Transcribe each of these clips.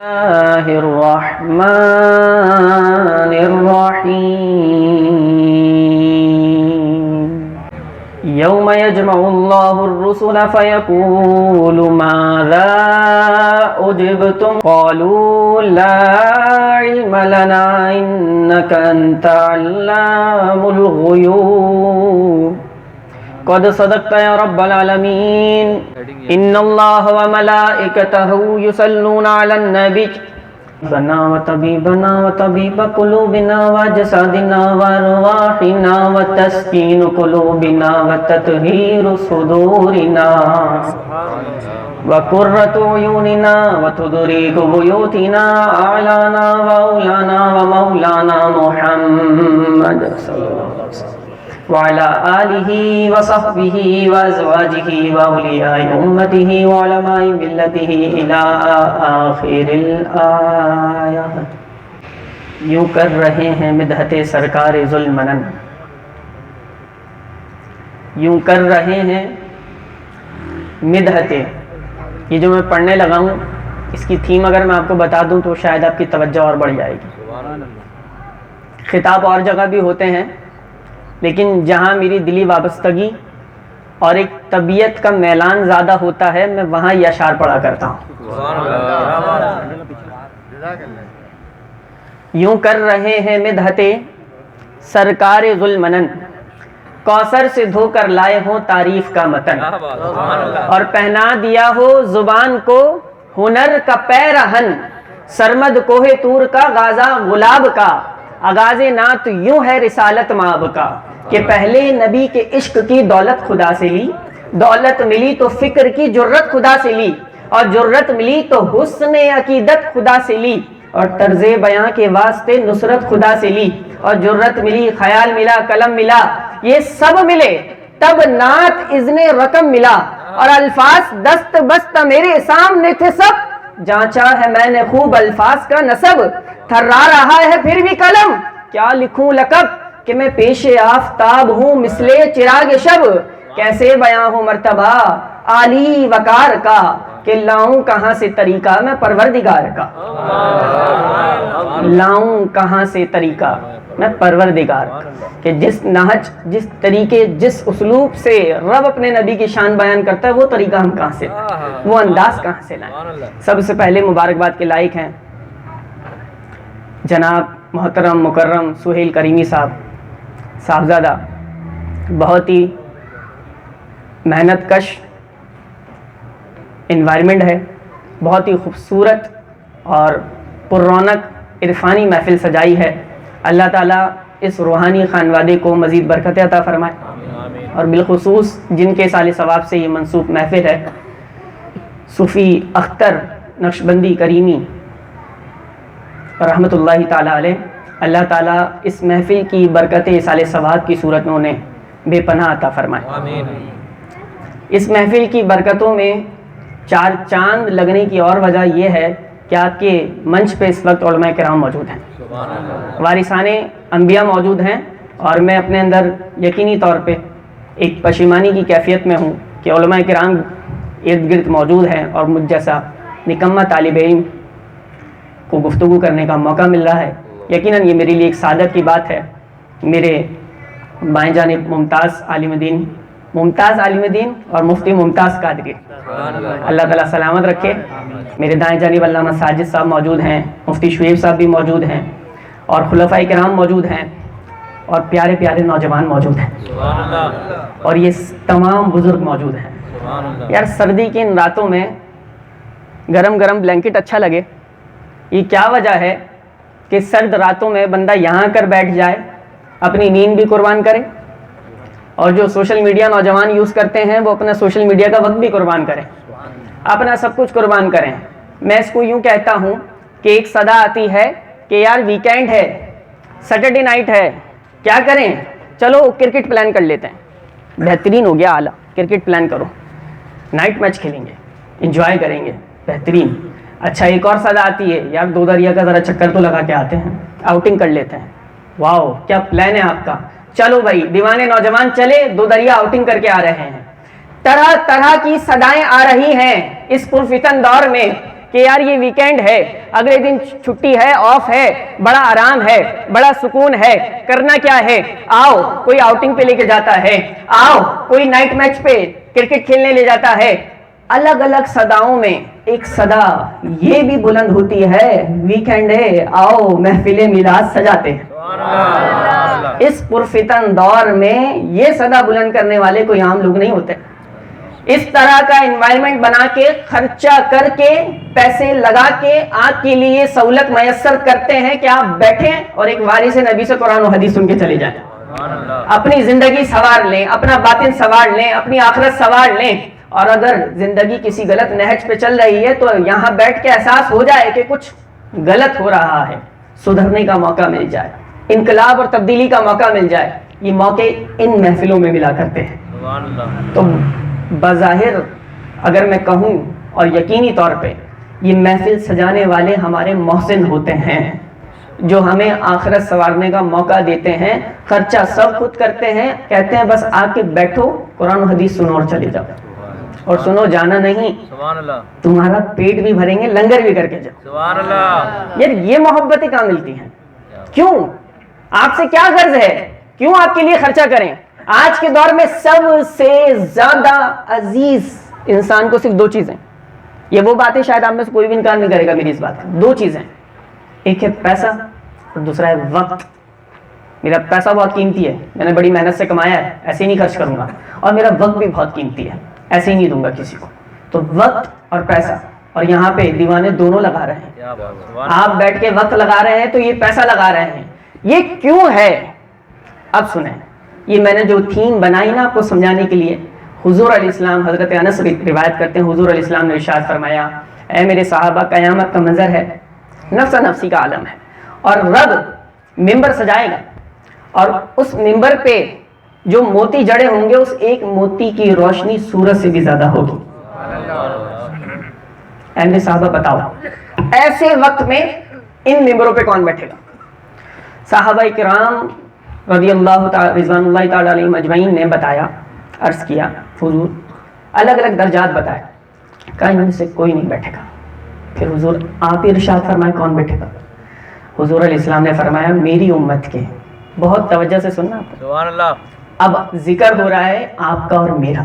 الله الرحمن الرحيم يوم يجمع الله الرسل فيقول ماذا أجبتم قالوا لا علم لنا إنك أنت علام الغيوب قد صدقت يا رب العالمين ان اللہ وملائکتہ یصلون علی النبی بنا وطبیبنا وطبیب قلوبنا وجسادنا وارواحنا وتسکین قلوبنا وتطہیر صدورنا وقرۃ عیوننا وتدریک بیوتنا اعلانا واولانا ومولانا محمد صلی اللہ علیہ وسلم وعلى آلہ وصحبہ وازواجہ واولیاء امتہ وعلماء ملتہ الى آخر الآیہ۔ یوں کر رہے ہیں مدحت سرکار ذوالمنن، یوں کر رہے ہیں مدحت۔ یہ جو میں پڑھنے لگا ہوں اس کی تھیم اگر میں آپ کو بتا دوں تو شاید آپ کی توجہ اور بڑھ جائے گی۔ خطاب اور جگہ بھی ہوتے ہیں لیکن جہاں میری دلی وابستگی اور ایک طبیعت کا میلان زیادہ ہوتا ہے میں وہاں یہ اشعار پڑھا کرتا ہوں۔ یوں کر رہے ہیں مدحت سرکار ذوالمنن، کوثر سے دھو کر لائے ہوں تعریف کا متن، اور پہنا دیا ہو زبان کو ہنر کا پیرہن، سرمد کوہ طور کا غازہ غلاب کا، آغاز نعت یوں ہے رسالت مآب کا کہ پہلے نبی کے عشق کی دولت خدا سے لی، دولت ملی تو فکر کی جرت خدا سے لی، اور جرت ملی تو حسن عقیدت خدا سے لی، اور طرز بیاں کے واسطے نصرت خدا سے لی، اور جرت ملی خیال ملا قلم ملا، یہ سب ملے تب نعت اذن رقم ملا، اور الفاظ دست بست میرے سامنے تھے سب، جانچا ہے میں نے خوب الفاظ کا نسب، تھرا رہا ہے پھر بھی قلم کیا لکھوں لقب کہ میں پیش آفتاب ہوں مثل چراغ شب، کیسے بیاں ہوں مرتبہ عالی وقار کا کہ لاؤں کہاں سے طریقہ میں پروردگار کا، لاؤں کہاں سے طریقہ میں پروردگار کا، کہ جس نہج جس طریقے جس اسلوب سے رب اپنے نبی کی شان بیان کرتا ہے وہ طریقہ ہم کہاں سے لائیں، وہ انداز کہاں سے لائیں۔ سب سے پہلے مبارکباد کے لائق ہیں جناب محترم مکرم سہیل کریمی صاحبزادہ، بہت ہی محنت کش انوائرمنٹ ہے، بہت ہی خوبصورت اور پر رونق عرفانی محفل سجائی ہے۔ اللہ تعالیٰ اس روحانی خانوادے کو مزید برکت عطا فرمائے، اور بالخصوص جن کے سال ثواب سے یہ منسوب محفل ہے، صوفی اختر نقشبندی کریمی رحمۃ اللہ تعالیٰ علیہ، اللہ تعالیٰ اس محفل کی برکت سال ثواب کی صورت میں انہیں بے پناہ عطا فرمائے۔ اس محفل کی برکتوں میں چار چاند لگنے کی اور وجہ یہ ہے کہ آپ کے منچ پہ اس وقت علماء کرام موجود ہیں، وارثان انبیاء موجود ہیں، اور میں اپنے اندر یقینی طور پہ ایک پشیمانی کی کیفیت میں ہوں کہ علماء کرام ارد گرد موجود ہیں اور مجھ جیسا نکمہ طالب علم کو گفتگو کرنے کا موقع مل رہا ہے۔ یقیناً یہ میرے لیے ایک سعادت کی بات ہے۔ میرے بائیں جانب ممتاز عالم دین اور مفتی ممتاز قادری، اللہ تعالیٰ سلامت رکھے۔ میرے دائیں جانب علامہ ساجد صاحب موجود ہیں، مفتی شعیب صاحب بھی موجود ہیں، اور خلفائے کرام موجود ہیں، اور پیارے پیارے نوجوان موجود ہیں، اور یہ تمام بزرگ موجود ہیں۔ یار سردی کی ان راتوں میں گرم گرم بلینکٹ اچھا لگے، یہ کیا وجہ ہے کہ سرد راتوں میں بندہ یہاں کر بیٹھ جائے، اپنی نیند بھی قربان کرے، اور جو سوشل میڈیا نوجوان یوز کرتے ہیں وہ اپنا سوشل میڈیا کا وقت بھی قربان کریں، اپنا سب کچھ قربان کریں۔ میں اس کو یوں کہتا ہوں کہ ایک صدا آتی ہے کہ یار ویکینڈ ہے، سیٹرڈے نائٹ ہے، کیا کریں، چلو کرکٹ پلان کر لیتے ہیں۔ بہترین ہو گیا، اعلیٰ، کرکٹ پلان کرو، نائٹ میچ کھیلیں گے، انجوائے کریں گے، بہترین۔ اچھا ایک اور صدا آتی ہے، یار دو دریا کا ذرا چکر تو لگا کے آتے ہیں، آؤٹنگ کر لیتے ہیں۔ واو کیا پلان ہے آپ کا، چلو بھائی دیوانے نوجوان چلے، دو دریا آؤٹنگ کر کے آ رہے ہیں۔ طرح طرح کی صدائیں آ رہی ہیں اس پرفتن دور میں کہ یار یہ ویکینڈ ہے, اگلے دن چھٹی ہے, آف ہے, بڑا آرام ہے, بڑا سکون ہے, کرنا کیا ہے, آؤ کوئی آؤٹنگ پہ لے کے جاتا ہے, آؤ کوئی نائٹ میچ پہ کرکٹ کھیلنے لے جاتا ہے. الگ الگ صداؤں میں ایک صدا یہ بھی بلند ہوتی ہے, ویکینڈ ہے, آؤ محفل میلاد سجاتے ہیں. اس پرفتن دور میں یہ صدا بلند کرنے والے کوئی عام لوگ نہیں ہوتے. اس طرح کا انوائرمنٹ بنا کے, خرچہ کر کے, پیسے لگا کے آپ کے لیے سہولت میسر کرتے ہیں کہ آپ بیٹھیں اور ایک وارث نبی سے قرآن و حدیث سن کے چلے جائیں, اپنی زندگی سنوار لیں, اپنا باطن سنوار لیں, اپنی آخرت سنوار لیں. اور اگر زندگی کسی غلط نہج پہ چل رہی ہے تو یہاں بیٹھ کے احساس ہو جائے کہ کچھ غلط ہو رہا ہے, سدھرنے کا موقع مل جائے, انقلاب اور تبدیلی کا موقع مل جائے. یہ موقع ان محفلوں میں ملا کرتے ہیں. تو بظاہر اگر میں کہوں اور یقینی طور پہ یہ محفل سجانے والے ہمارے محسن ہوتے ہیں, جو ہمیں آخرت سنوارنے کا موقع دیتے ہیں. خرچہ سب خود کرتے ہیں, کہتے ہیں بس آ کے بیٹھو, قرآن و حدیث سنو اور چلے جاؤ. اور سنو, جانا نہیں, تمہارا پیٹ بھی بھریں گے, لنگر بھی کر کے جاؤ. سبحان اللہ. یار یہ محبتیں کہاں ملتی ہیں؟ کیوں؟ آپ سے کیا غرض ہے, کیوں آپ کے لیے خرچہ کریں؟ آج کے دور میں سب سے زیادہ عزیز انسان کو صرف دو چیزیں, یہ وہ باتیں شاید آپ میں سے کوئی بھی انکار نہیں کرے گا میری اس بات کا, دو چیزیں, ایک ہے پیسہ اور دوسرا ہے وقت. میرا پیسہ بہت قیمتی ہے, میں نے بڑی محنت سے کمایا ہے, ایسے ہی نہیں خرچ کروں گا. اور میرا وقت بھی بہت قیمتی ہے, ایسے ہی نہیں دوں گا کسی کو. تو وقت اور پیسہ, اور یہاں پہ دیوانے دونوں لگا رہے ہیں. آپ بیٹھ کے وقت لگا رہے ہیں تو یہ پیسہ لگا رہے ہیں. یہ کیوں ہے؟ اب سنیں, یہ میں نے جو تھیم بنائی نا آپ کو سمجھانے کے لیے, حضور علیہ السلام, حضرت انس روایت کرتے ہیں, حضور علیہ السلام نے ارشاد فرمایا, اے میرے صحابہ, قیامت کا منظر ہے, نفس نفسی کا عالم ہے, اور رب ممبر سجائے گا, اور اس ممبر پہ جو موتی جڑے ہوں گے, اس ایک موتی کی روشنی سورج سے بھی زیادہ ہوگی. اے میرے صحابہ بتاؤ, ایسے وقت میں ان ممبروں پہ کون بیٹھے گا؟ صحابہ کرام رضی اللہ تعالی رضوان اللہ تعالی علیہم اجمعین نے بتایا, عرض کیا, حضور الگ الگ درجات بتائے, کہا ان میں سے کوئی نہیں بیٹھے گا. پھر حضور آپ ہی ارشاد فرمائے کون بیٹھے گا؟ حضور علیہ السلام نے فرمایا میری امت کے. بہت توجہ سے سننا, سبحان اللہ. اب ذکر ہو رہا ہے آپ کا اور میرا.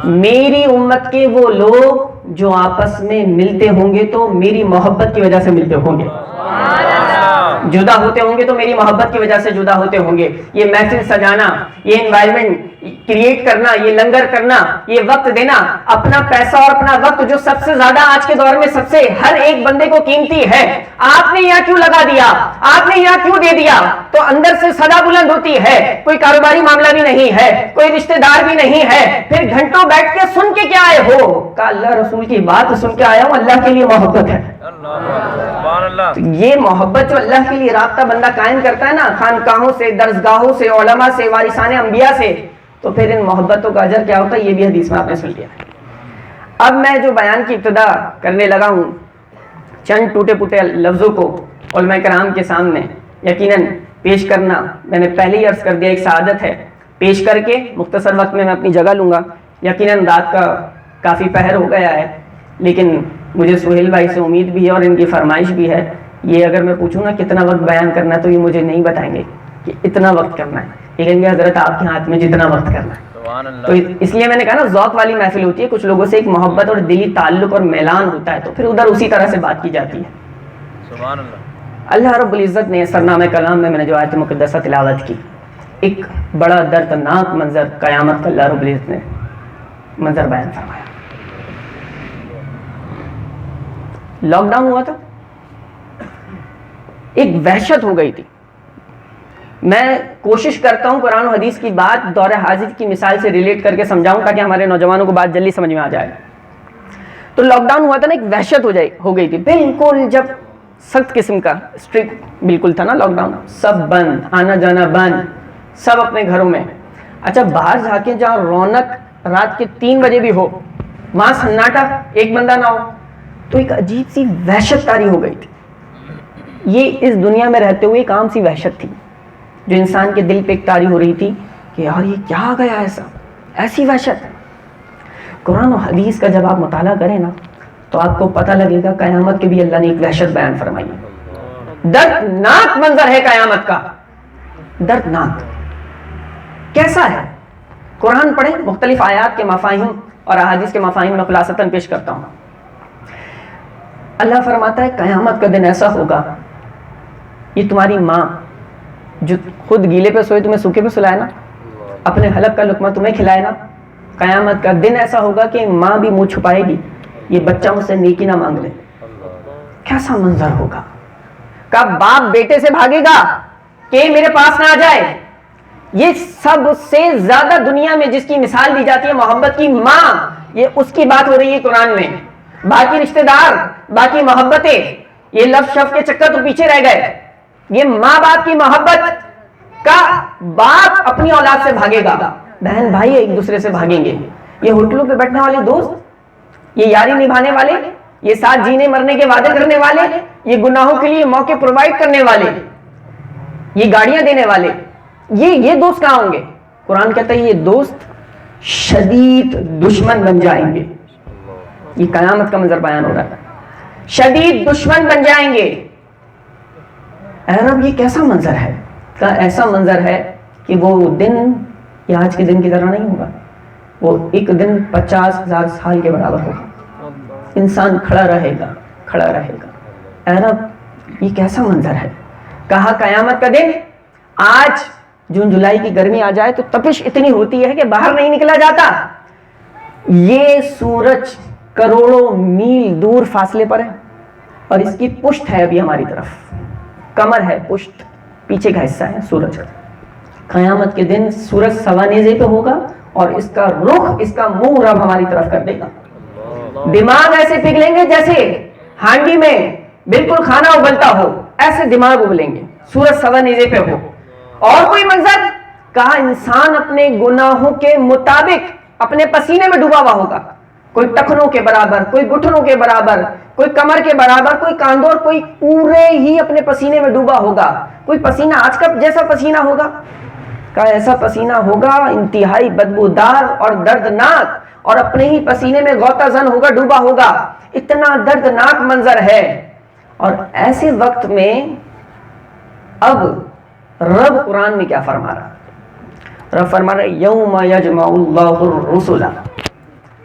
میری امت کے وہ لوگ جو آپس میں ملتے ہوں گے تو میری محبت کی وجہ سے ملتے ہوں گے, جدا ہوتے ہوں گے تو میری محبت کی وجہ سے جدا ہوتے ہوں گے. یہ محفل سجانا, یہ انوائرمنٹ کریٹ کرنا, یہ لنگر کرنا, یہ وقت دینا, اپنا پیسہ اور اپنا وقت جو سب سے زیادہ آج کے دور میں سب سے ہر ایک بندے کو قیمتی ہے, آپ نے یہاں کیوں لگا دیا, آپ نے یہاں کیوں دے دیا؟ تو اندر سے صدا بلند ہوتی ہے. کوئی کاروباری معاملہ بھی نہیں ہے, کوئی رشتہ دار بھی نہیں ہے, پھر گھنٹوں بیٹھ کے سن کے کیا آئے ہو؟ کہ اللہ رسول کی بات سن کے آیا ہوں, اللہ کے لیے محبت ہے. یہ محبت جو اللہ کے لیے رابطہ بندہ قائم کرتا ہے نا, خانقاہوں سے, درسگاہوں سے, علماء سے, وارثان انبیاء سے, تو پھر ان محبتوں کا اجر کیا ہوتا ہے, یہ بھی حدیث میں آپ نے سن لیا. اب میں جو بیان کی ابتدا کرنے لگا ہوں, چند ٹوٹے پوٹے لفظوں کو علماء کرام کے سامنے یقیناً پیش کرنا, میں نے پہلے ہی عرض کر دیا, ایک سعادت ہے. پیش کر کے مختصر وقت میں اپنی جگہ لوں گا. یقیناً رات کا کافی پہر ہو گیا ہے, لیکن مجھے سہیل بھائی سے امید بھی ہے اور ان کی فرمائش بھی ہے. یہ اگر میں پوچھوں نا کتنا وقت بیان کرنا ہے تو یہ مجھے نہیں بتائیں گے کہ اتنا وقت کرنا ہے, لیکن یہ حضرت آپ کے ہاتھ میں جتنا وقت کرنا ہے. تو اس لیے میں نے کہا نا ذوق والی محفل ہوتی ہے, کچھ لوگوں سے ایک محبت اور دلی تعلق اور میلان ہوتا ہے, تو پھر ادھر اسی طرح سے بات کی جاتی ہے. سبحان اللہ. اللہ رب العزت نے سرنامہ کلام میں نے جو آیت مقدسہ تلاوت کی, ایک بڑا دردناک منظر قیامت کا اللہ رب العزت نے منظر بیان فرمایا. لاک ڈاؤن ہوا تھا, ایک وحشت ہو گئی تھی. میں کوشش کرتا ہوں قرآن و حدیث کی بات دور حاضر کی مثال سے ریلیٹ کر کے سمجھاؤں تاکہ ہمارے نوجوانوں کو بات جلدی سمجھ میں آ جائے. تو لاک ڈاؤن ہوا تھا نا, ایک وحشت ہو گئی تھی بالکل, جب سخت قسم کا اسٹرکٹ بالکل تھا نا لاک ڈاؤن, سب بند, آنا جانا بند, سب اپنے گھروں میں. اچھا باہر جا کے جہاں رونق رات کے 3 بجے بھی ہو, وہاں سناٹا, ایک بندہ نہ ہو, تو ایک عجیب سی وحشت طاری ہو گئی تھی. یہ اس دنیا میں رہتے ہوئے ایک عام سی وحشت تھی جو انسان کے دل پہ ایک طاری ہو رہی تھی کہ یار یہ کیا آ گیا ایسا, ایسی وحشت. قرآن و حدیث کا جب آپ مطالعہ کریں نا تو آپ کو پتہ لگے گا قیامت کے بھی اللہ نے ایک وحشت بیان فرمائی ہے. دردناک منظر ہے قیامت کا, دردناک. کیسا ہے؟ قرآن پڑھیں, مختلف آیات کے مفاہیم اور احادیث کے مفاہیم میں خلاصتاً پیش کرتا ہوں. اللہ فرماتا ہے قیامت کا دن ایسا ہوگا, یہ تمہاری ماں جو خود گیلے پہ سوئے تمہیں سوکھے پہ سلائے نا, اپنے حلق کا لقمہ تمہیں کھلائے نا, قیامت کا دن ایسا ہوگا کہ ماں بھی منہ چھپائے گی, یہ بچہ مجھ سے نیکی نہ مانگ لے. کیسا منظر ہوگا. کب باپ بیٹے سے بھاگے گا کہ میرے پاس نہ آ جائے. یہ سب سے زیادہ دنیا میں جس کی مثال دی جاتی ہے محبت کی, ماں, یہ اس کی بات ہو رہی ہے قرآن میں. باقی رشتہ دار, باقی محبتیں, یہ لفظ شف کے چکر تو پیچھے رہ گئے. یہ ماں باپ کی محبت کا باپ اپنی اولاد سے بھاگے گا, بہن بھائی ایک دوسرے سے بھاگیں گے. یہ ہوٹلوں پہ بیٹھنے والے دوست, یہ یاری نبھانے والے, یہ ساتھ جینے مرنے کے وعدے کرنے والے, یہ گناہوں کے لیے موقع پرووائڈ کرنے والے, یہ گاڑیاں دینے والے, یہ دوست کہاں ہوں گے؟ قرآن کہتا ہے یہ دوست شدید دشمن بن جائیں گے. یہ قیامت کا منظر بیان ہو رہا ہے, شدید دشمن بن جائیں گے. اے رب یہ کیسا منظر ہے؟ ایسا منظر ہے کہ وہ دن یہ آج کے دن کی طرح نہیں ہوگا. وہ ایک دن 50,000 سال کے برابر ہوگا. انسان کھڑا رہے گا, کھڑا رہے گا. اے رب یہ کیسا منظر ہے؟ کہا قیامت کا دن, آج جون جولائی کی گرمی آ جائے تو تپش اتنی ہوتی ہے کہ باہر نہیں نکلا جاتا. یہ سورج کروڑوں میل دور فاصلے پر ہے اور اس کی پشت ہے ابھی ہماری طرف, کمر ہے, پشت پیچھے کا حصہ ہے سورج کا. قیامت کے دن سورج سوا نیزے پہ ہوگا اور اس کا رخ, اس کا منہ رب ہماری طرف کر دے گا. دماغ ایسے پگھلیں گے جیسے ہانڈی میں بالکل کھانا ابلتا ہو, ایسے دماغ ابلیں گے, سورج سوا نیزے پہ ہو. اور کوئی منظر, کہا انسان اپنے گناہوں کے مطابق اپنے پسینے میں ڈوبا ہوا ہوگا. کوئی ٹخنوں کے برابر, کوئی گھٹنوں کے برابر, کوئی کمر کے برابر, کوئی کاندھوں, کوئی پورے ہی اپنے پسینے میں ڈوبا ہوگا. کوئی پسینہ آج کا جیسا پسینہ ہوگا, کہا ایسا پسینہ ہوگا انتہائی بدبودار اور دردناک, اور اپنے ہی پسینے میں غوطہ زن ہوگا, ڈوبا ہوگا. اتنا دردناک منظر ہے. اور ایسے وقت میں اب رب قرآن میں کیا فرما رہا؟ رب فرما رہا یوم یجمع اللہ الرسل.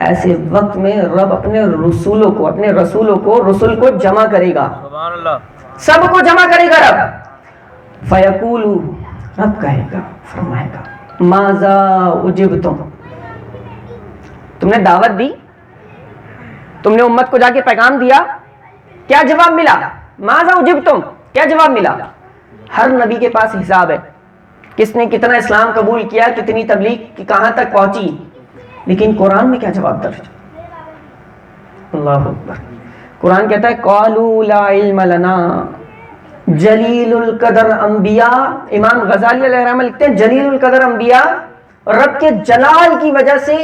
ایسے وقت میں رب اپنے رسولوں کو, اپنے رسولوں کو, رسول کو جمع کرے گا. سبحان اللہ, سب کو جمع کرے گا رب. فیقول, رب کہے گا, فرمائے گا, ماذا اجبتم. تم نے دعوت دی, تم نے امت کو جا کے پیغام دیا, کیا جواب ملا؟ ماذا اجبتم, کیا جواب ملا؟ ہر نبی کے پاس حساب ہے, کس نے کتنا اسلام قبول کیا, کتنی تبلیغ کہاں تک پہنچی. لیکن قرآن میں کیا جواب درج؟ اللہ اکبر. قرآن کہتا ہے قالوا لا علم لنا جلیل القدر انبیاء. امام غزالی علیہ الرحمہ لکھتے ہیں جلیل القدر انبیاء رب کے جلال کی وجہ سے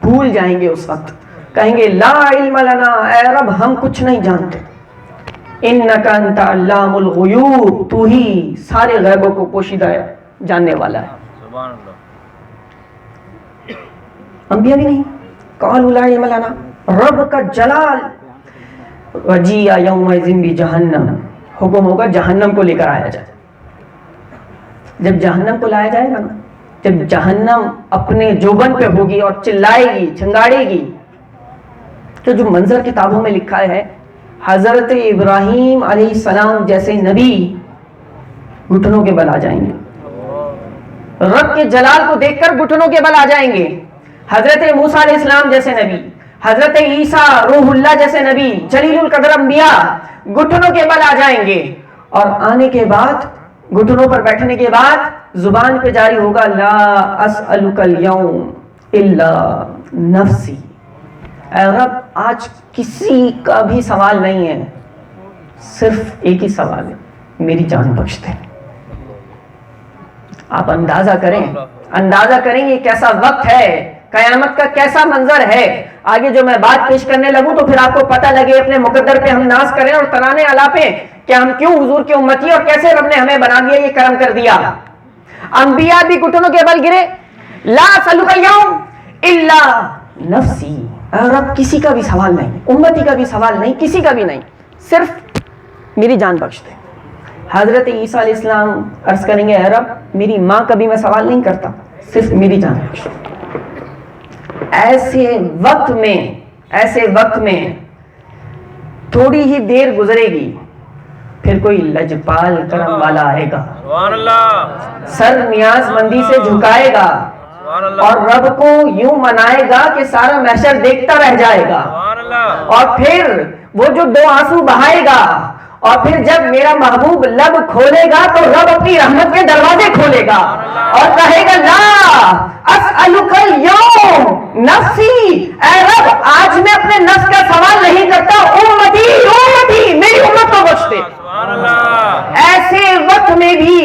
بھول جائیں گے. اس وقت کہیں گے لا علم لنا, اے رب ہم کچھ نہیں جانتے. انک انت علام الغیوب, تو ہی سارے غیبوں کو پوشیدہ جاننے والا ہے. سبحان اللہ. انبیاء بھی نہیں. قالوا لا علم لنا, رب کا جلال. وجیء یومئذ بجہنم, حکم ہوگا جہنم کو لے کر آیا جائے. جب جہنم کو لایا جائے گا نا, جب جہنم اپنے جوبن پہ ہوگی اور چلائے گی, چھنگاڑے گی, تو جو منظر کتابوں میں لکھا ہے حضرت ابراہیم علیہ السلام جیسے نبی گھٹنوں کے بل آ جائیں گے. رب کے جلال کو دیکھ کر گھٹنوں کے بل آ جائیں گے. حضرت موسیٰ علیہ السلام جیسے نبی, حضرت عیسیٰ روح اللہ جیسے نبی, جلیل القدر انبیاء گھٹنوں کے بل آ جائیں گے. اور آنے کے بعد, گھٹنوں پر بیٹھنے کے بعد زبان پہ جاری ہوگا لا اسألک اليوم الا نفسی. اے رب آج کسی کا بھی سوال نہیں ہے, صرف ایک ہی سوال ہے, میری جان بخش دے. آپ اندازہ کریں یہ کیسا وقت ہے, قیامت کا کیسا منظر ہے. آگے جو میں بات پیش کرنے لگوں تو پھر آپ کو پتہ لگے اپنے مقدر پہ ہم ناز کریں اور ترانے الاپیں کہ ہم کیوں حضور کے امتی اور کیسے رب نے ہمیں بنا دیا, یہ کرم کر دیا. انبیاء بھی گھٹنوں کے بل گرے, لا اسألک اليوم الا نفسی, اور اب کسی کا بھی سوال نہیں، امتی کا بھی سوال نہیں، کسی کا بھی نہیں، صرف میری جان بخش دے۔ حضرت عیسیٰ علیہ السلام عرض کریں گے اے رب میری ماں کا بھی میں سوال نہیں کرتا، صرف میری جان بخش۔ ایسے وقت میں تھوڑی ہی دیر گزرے گی، پھر کوئی لجپال کرم والا آئے گا، سر نیاز مندی سے جھکائے گا اور رب کو یوں منائے گا کہ سارا محشر دیکھتا رہ جائے گا، اور پھر وہ جو 2 آنسو بہائے گا، اور پھر جب میرا محبوب لب کھولے گا تو رب اپنی رحمت کے دروازے کھولے گا اور کہے گا لا اسألک اليوم نفسی، اے رب آج میں اپنے نفس کا سوال نہیں کرتا، امتی میری امت کو بخش دے۔ ایسے وقت میں بھی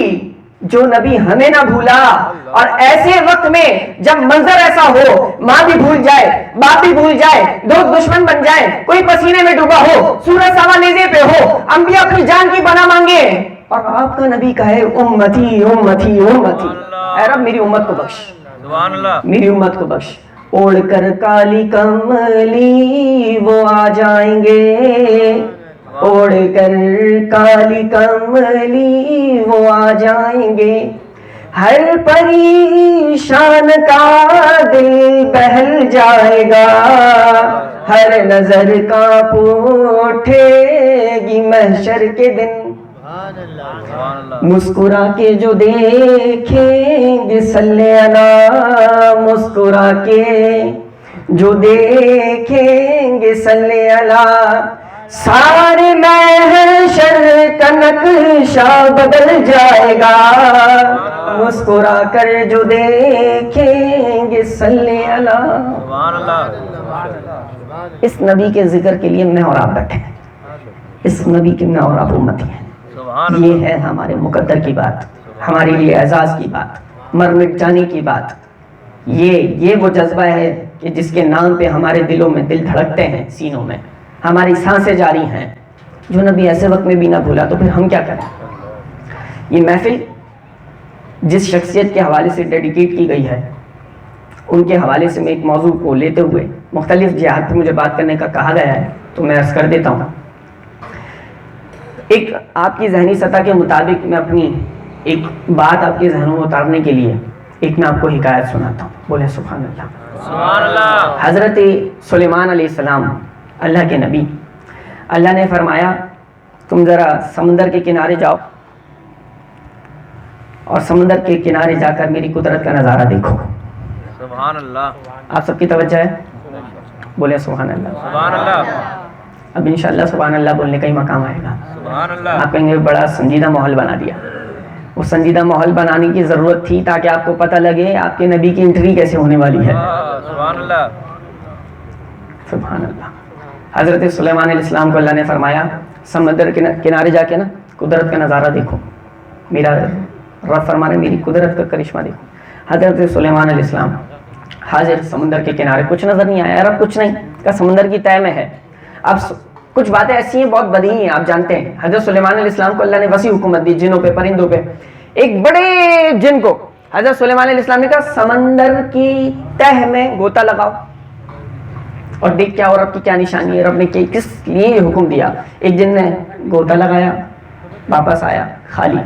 جو نبی ہمیں نہ بھولا، اور ایسے وقت میں جب منظر ایسا ہو، ماں بھی بھول جائے، باپ بھی بھول جائے، دوست دشمن بن جائے، کوئی پسینے میں ڈوبا ہو، سورج سوا نیزے پہ ہو، انبیاء اپنی جان کی پناہ مانگے، اور آپ کا نبی کہے امتی امتی امتی، اے رب میری امت کو بخش، میری امت کو بخش۔ اوڑھ کر کالی کملی وہ آ جائیں گے، اوڑھ کر کالی کملی وہ آ جائیں گے، ہر پریشان کا دل بہل جائے گا، ہر نظر کانپ اٹھے گی محشر کے دن، مسکرا کے جو دیکھیں گے صلی اللہ، مسکرا کے جو دیکھیں گے صلی اللہ، سارے محشر کا نقشہ بدل جائے گا، مسکرا کر جو دیکھیں گے صلی اللہ۔ اس نبی کے ذکر کے لیے میں اور آپ بیٹھے ہیں، اس نبی کے میں اور آپ امتی ہیں، یہ ہے ہمارے مقدر کی بات، ہمارے لیے اعزاز کی بات، مر مٹ جانے کی بات، یہ وہ جذبہ ہے کہ جس کے نام پہ ہمارے دلوں میں دل دھڑکتے ہیں، سینوں میں ہماری سانسیں جاری ہیں۔ جو نبی ایسے وقت میں بھی نہ بھولا تو پھر ہم کیا کریں؟ یہ محفل جس شخصیت کے حوالے سے ڈیڈیکیٹ کی گئی ہے، ان کے حوالے سے میں ایک موضوع کو لیتے ہوئے مختلف جہات پہ مجھے بات کرنے کا کہا گیا ہے تو میں عرض کر دیتا ہوں۔ ایک آپ کی ذہنی سطح کے مطابق میں اپنی ایک بات آپ کے ذہنوں میں اتارنے کے لیے ایک میں آپ کو حکایت سناتا ہوں، بولے سبحان اللہ۔ سبحان اللہ۔ حضرت سلیمان علیہ السلام اللہ کے نبی، اللہ نے فرمایا تم ذرا سمندر کے کنارے جاؤ اور سمندر کے کنارے جا کر میری قدرت کا نظارہ دیکھو۔ سبحان اللہ۔ آپ سب کی توجہ ہے؟ بولے سبحان اللہ۔ سبحان اللہ۔ اب انشاءاللہ سبحان اللہ بولنے کا ہی مقام آئے گا۔ سبحان اللہ۔ آپ کہیں گے بڑا سنجیدہ ماحول بنا دیا، وہ سنجیدہ ماحول بنانے کی ضرورت تھی تاکہ آپ کو پتہ لگے آپ کے نبی کی انٹری کیسے ہونے والی ہے۔ سبحان اللہ۔ سبحان اللہ۔ حضرت سلیمان علیہ السلام کو اللہ نے فرمایا سمندر کے کنارے جا کے نا قدرت کا نظارہ دیکھو، میرا رب فرما رہے میری قدرت کا کرشمہ دیکھو۔ حضرت سلیمان علیہ السلام حاضر سمندر کے کنارے، کچھ نظر نہیں آیا، رب کچھ نہیں کا سمندر کی تہہ میں ہے۔ اب کچھ باتیں ایسی ہیں بہت بدی ہیں، آپ جانتے ہیں حضرت سلیمان علیہ السلام کو اللہ نے وسیع حکومت دی جنوں پہ، پرندوں پہ۔ ایک بڑے جن کو حضرت سلیمان علیہ السلام نے کہا سمندر کی تہہ میں غوطہ لگاؤ اور دیکھ کیا اور رب کی کیا نشانی ہے، رب نے کس لیے یہ حکم دیا۔ ایک جن نے غوطہ لگایا، واپس آیا خالی،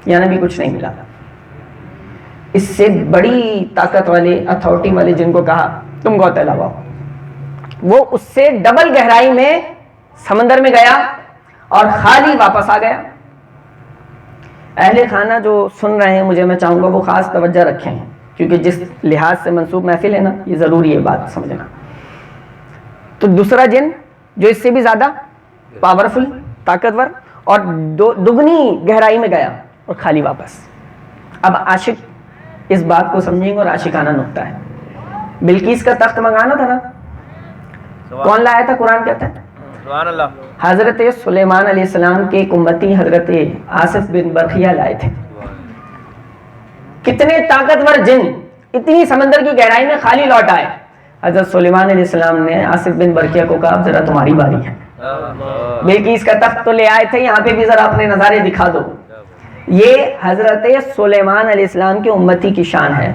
یعنی بھی کچھ نہیں ملا۔ اس سے بڑی طاقت والے اتھارٹی والے جن کو کہا تم غوطہ لگاؤ، وہ اس سے ڈبل گہرائی میں سمندر میں گیا اور خالی واپس آ گیا۔ اہل خانہ جو سن رہے ہیں مجھے میں چاہوں گا وہ خاص توجہ رکھیں، کیونکہ جس لحاظ سے منسوب محفل ہے نا یہ ضروری ہے بات سمجھنا۔ تو دوسرا جن جو اس سے بھی زیادہ پاورفل، طاقتور اور دگنی گہرائی میں گیا اور خالی واپس۔ اب عاشق اس بات کو سمجھیں گے اور عاشقانہ نقطہ ہے۔ بلقیس کا تخت منگانا تھا نا، کون لایا تھا؟ قرآن کہتا ہے سبحان اللہ حضرت سلیمان علیہ السلام کے ایک امتی حضرت آصف بن برخیہ لائے تھے۔ کتنے طاقتور جن اتنی سمندر کی گہرائی میں خالی لوٹ آئے۔ حضرت سلیمان علیہ السلام نے آصف بن برخیہ کو کہا اب ذرا تمہاری باری ہے، بلقیس کا تخت تو لے آئے تھے، یہاں پہ بھی ذرا اپنے نظارے دکھا دو۔ یہ حضرت سلیمان علیہ السلام کے امتی کی شان ہے۔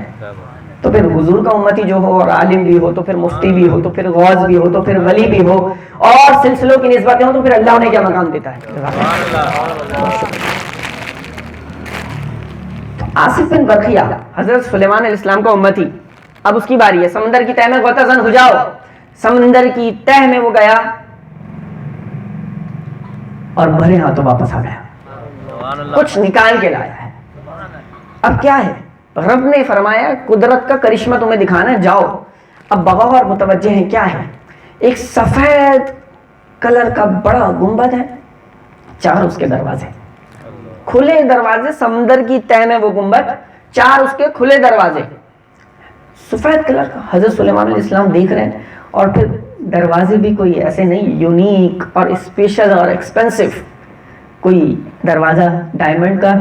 تو پھر حضور کا امتی جو ہو اور عالم بھی ہو تو پھر مفتی بھی ہو تو پھر غوث بھی ہو تو پھر ولی بھی ہو اور سلسلوں کی نسبتیں ہوں تو پھر اللہ انہیں کیا مقام دیتا ہے. آصف بن برقیہ حضرت سلیمان علیہ السلام کا امتی. اب اس کی باری ہے. سمندر کی تہ میں غوطہ ہو جاؤ. سمندر کی تہ میں وہ گیا اور بھرے ہاتھوں واپس آ گیا. کچھ نکال کے لایا ہے. اب کیا ہے؟ رب نے فرمایا قدرت کا کرشمہ تمہیں دکھانا ہے، جاؤ. اب بغور متوجہ ہیں کیا ہے؟ ایک سفید کلر کا بڑا گنبد ہے، 4 اس کے دروازے، کھلے دروازے. سمندر کی تہ میں وہ گنبد، 4 اس کے کھلے دروازے، سفید کلر کا. حضرت سلیمان علیہ السلام دیکھ رہے ہیں. اور پھر دروازے بھی کوئی ایسے نہیں، یونیک اور اسپیشل اور ایکسپینسو. کوئی دروازہ ڈائمنڈ کا،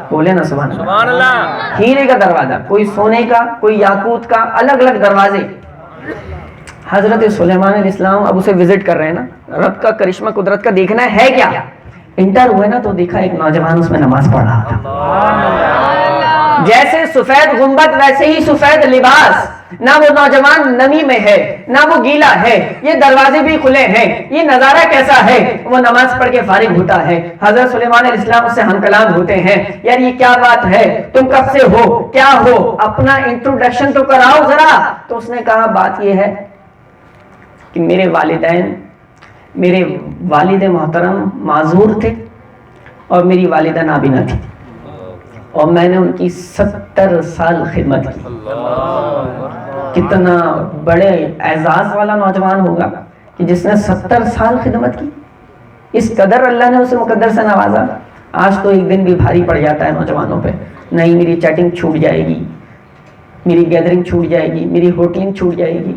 بولے نا سبحان اللہ، ہیرے کا دروازہ، کوئی سونے کا، کوئی یاقوت کا، الگ الگ دروازے. حضرت سلیمان علیہ السلام اب اسے وزٹ کر رہے ہیں نا. رب کا کرشمہ قدرت کا دیکھنا ہے کیا. انٹر ہوئے نا تو دیکھا ایک نوجوان اس میں نماز پڑھ رہا تھا. جیسے سفید گنبد ویسے ہی سفید لباس. نہ وہ نوجوان نمی میں ہے نہ وہ گیلا ہے. یہ دروازے بھی کھلے ہیں. یہ نظارہ کیسا ہے؟ وہ نماز پڑھ کے فارغ ہوتا ہے. حضرت سلیمان علیہ السلام اس سے ہم کلام ہوتے ہیں. یار یہ کیا بات ہے؟ تم کب سے ہو؟ کیا ہو؟ اپنا انٹروڈکشن تو کراؤ ذرا. تو اس نے کہا بات یہ ہے کہ میرے والد محترم معذور تھے اور میری والدہ نابینا تھی اور میں نے ان کی 70 سال خدمت کی. کتنا بڑے اعزاز والا نوجوان ہوگا کہ جس نے 70 سال خدمت کی. اس قدر اللہ نے اسے مقدر سے نوازا. آج تو ایک دن بھی بھاری پڑ جاتا ہے نوجوانوں پہ. نہیں میری چیٹنگ چھوٹ جائے گی، میری گیدرنگ چھوٹ جائے گی، میری ہوٹلنگ چھوٹ جائے گی،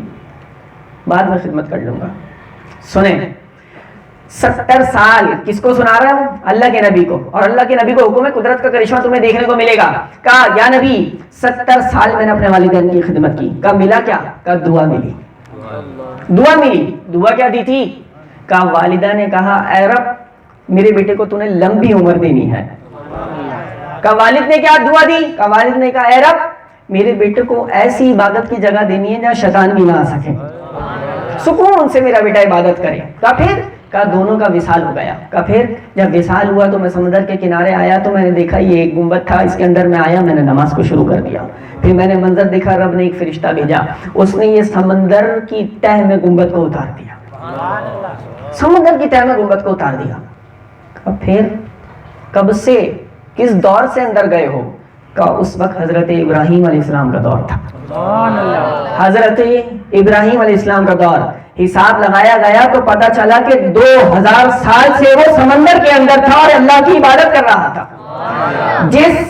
بعد میں خدمت کر لوں گا. سنیں 70 سال کس کو سنا رہا ہے؟ اللہ کے نبی کو. اور اللہ کے نبی کو حکم ہے قدرت کا کرشمہ تمہیں دیکھنے کو ملے گا. کہا یا نبی 70 سال میں نے اپنے والدین کی خدمت کی. کہا ملا کیا؟ کہا دعا ملی. دعا ملی. دعا کیا دی تھی؟ کہا والدہ نے کہا اے رب میرے بیٹے کو تو نے لمبی عمر دینی ہے. کہا والد نے کیا دعا دی؟ کہا والد نے کہا اے رب میرے بیٹے کو ایسی عبادت کی جگہ دینی ہے جہاں شیطان بھی نہ آ سکے، سکون سے میرا بیٹا عبادت کرے. کہا پھر؟ کہا دونوں کا وصال ہو گیا. کہا پھر؟ جب وصال ہوا تو میں سمندر کے کنارے آیا تو میں نے دیکھا یہ ایک گنبد تھا، اس کے اندر میں آیا، میں نے نماز کو شروع کر دیا. پھر میں نے منظر دیکھا، رب نے ایک فرشتہ بھیجا، اس نے یہ سمندر کی تہ میں گنبد کو اتار دیا. سمندر کی تہ میں گنبد کو اتار دیا. کہا پھر کب سے کس دور سے اندر گئے ہو؟ کہا اس وقت حضرت ابراہیم علیہ السلام کا دور تھا. حضرت ابراہیم علیہ السلام کا دور. حساب لگایا گیا تو پتا چلا کہ 2000 سال سے وہ سمندر کے اندر تھا اور اللہ کی عبادت کر رہا تھا. جس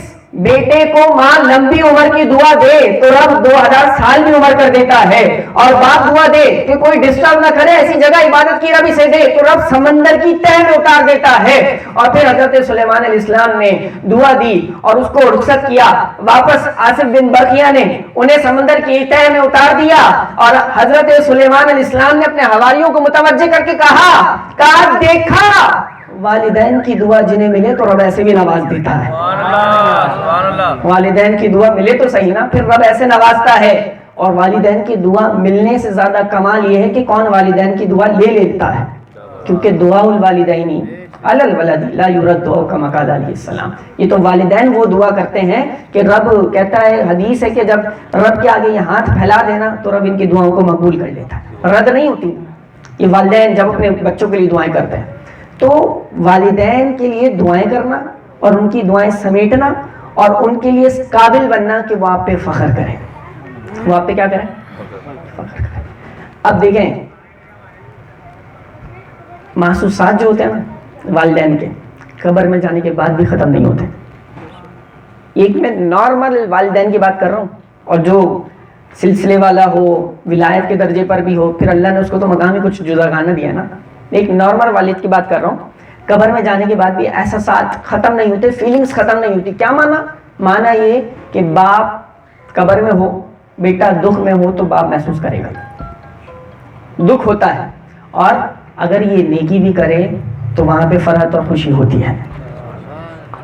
بیٹے کو ماں لمبی عمر کی دعا دے تو رب 2000 سال بھی عمر کر دیتا ہے. اور باپ دعا دے کہ کوئی ڈسٹرب نہ کرے، ایسی جگہ عبادت کی رب اسے دے تو رب سمندر کی تہ میں اتار دیتا ہے. اور پھر حضرت سلیمان علیہ السلام نے دعا دی اور اس کو رخصت کیا. واپس آصف بن برقیہ نے انہیں سمندر کی تہ میں اتار دیا. اور حضرت سلیمان علیہ السلام نے اپنے حواریوں کو متوجہ کر کے کہا دیکھا والدین کی دعا جنہیں ملے تو رب ایسے بھی نواز دیتا ہے. والدین کی دعا ملے تو صحیح نا، پھر رب ایسے نوازتا ہے. اور والدین کی دعا ملنے سے زیادہ کمال یہ ہے کہ کون والدین کی دعا لے لیتا ہے، کیونکہ دعا الوالدین علی الولد لا یرد دعاء کما قال علیہ السلام. یہ تو والدین وہ دعا کرتے ہیں کہ رب کہتا ہے، حدیث ہے کہ جب رب کے آگے یہ ہاتھ پھیلا دینا تو رب ان کی دعاؤں کو مقبول کر لیتا ہے، رد نہیں ہوتی. یہ والدین جب اپنے بچوں کے لیے دعائیں کرتے ہیں تو والدین کے لیے دعائیں کرنا اور ان کی دعائیں سمیٹنا اور ان کے لیے قابل بننا کہ وہ آپ پہ فخر کریں. وہ آپ پہ کیا کریں؟ فخر کریں. اب دیکھیں محسوسات جو ہوتے ہیں نا والدین کے، قبر میں جانے کے بعد بھی ختم نہیں ہوتے. ایک میں نارمل والدین کی بات کر رہا ہوں، اور جو سلسلے والا ہو، ولایت کے درجے پر بھی ہو، پھر اللہ نے اس کو تو مقامی کچھ جزاگانہ دیا نا. ایک نارمل والد کی بات کر رہا ہوں. قبر میں جانے کے بعد بھی احساسات ختم نہیں ہوتے، فیلنگز ختم نہیں ہوتی. کیا مانا یہ کہ باپ قبر میں ہو، بیٹا دکھ میں ہو تو باپ محسوس کرے گا، دکھ ہوتا ہے. اور اگر یہ نیکی بھی کرے تو وہاں پہ فرحت اور خوشی ہوتی ہے.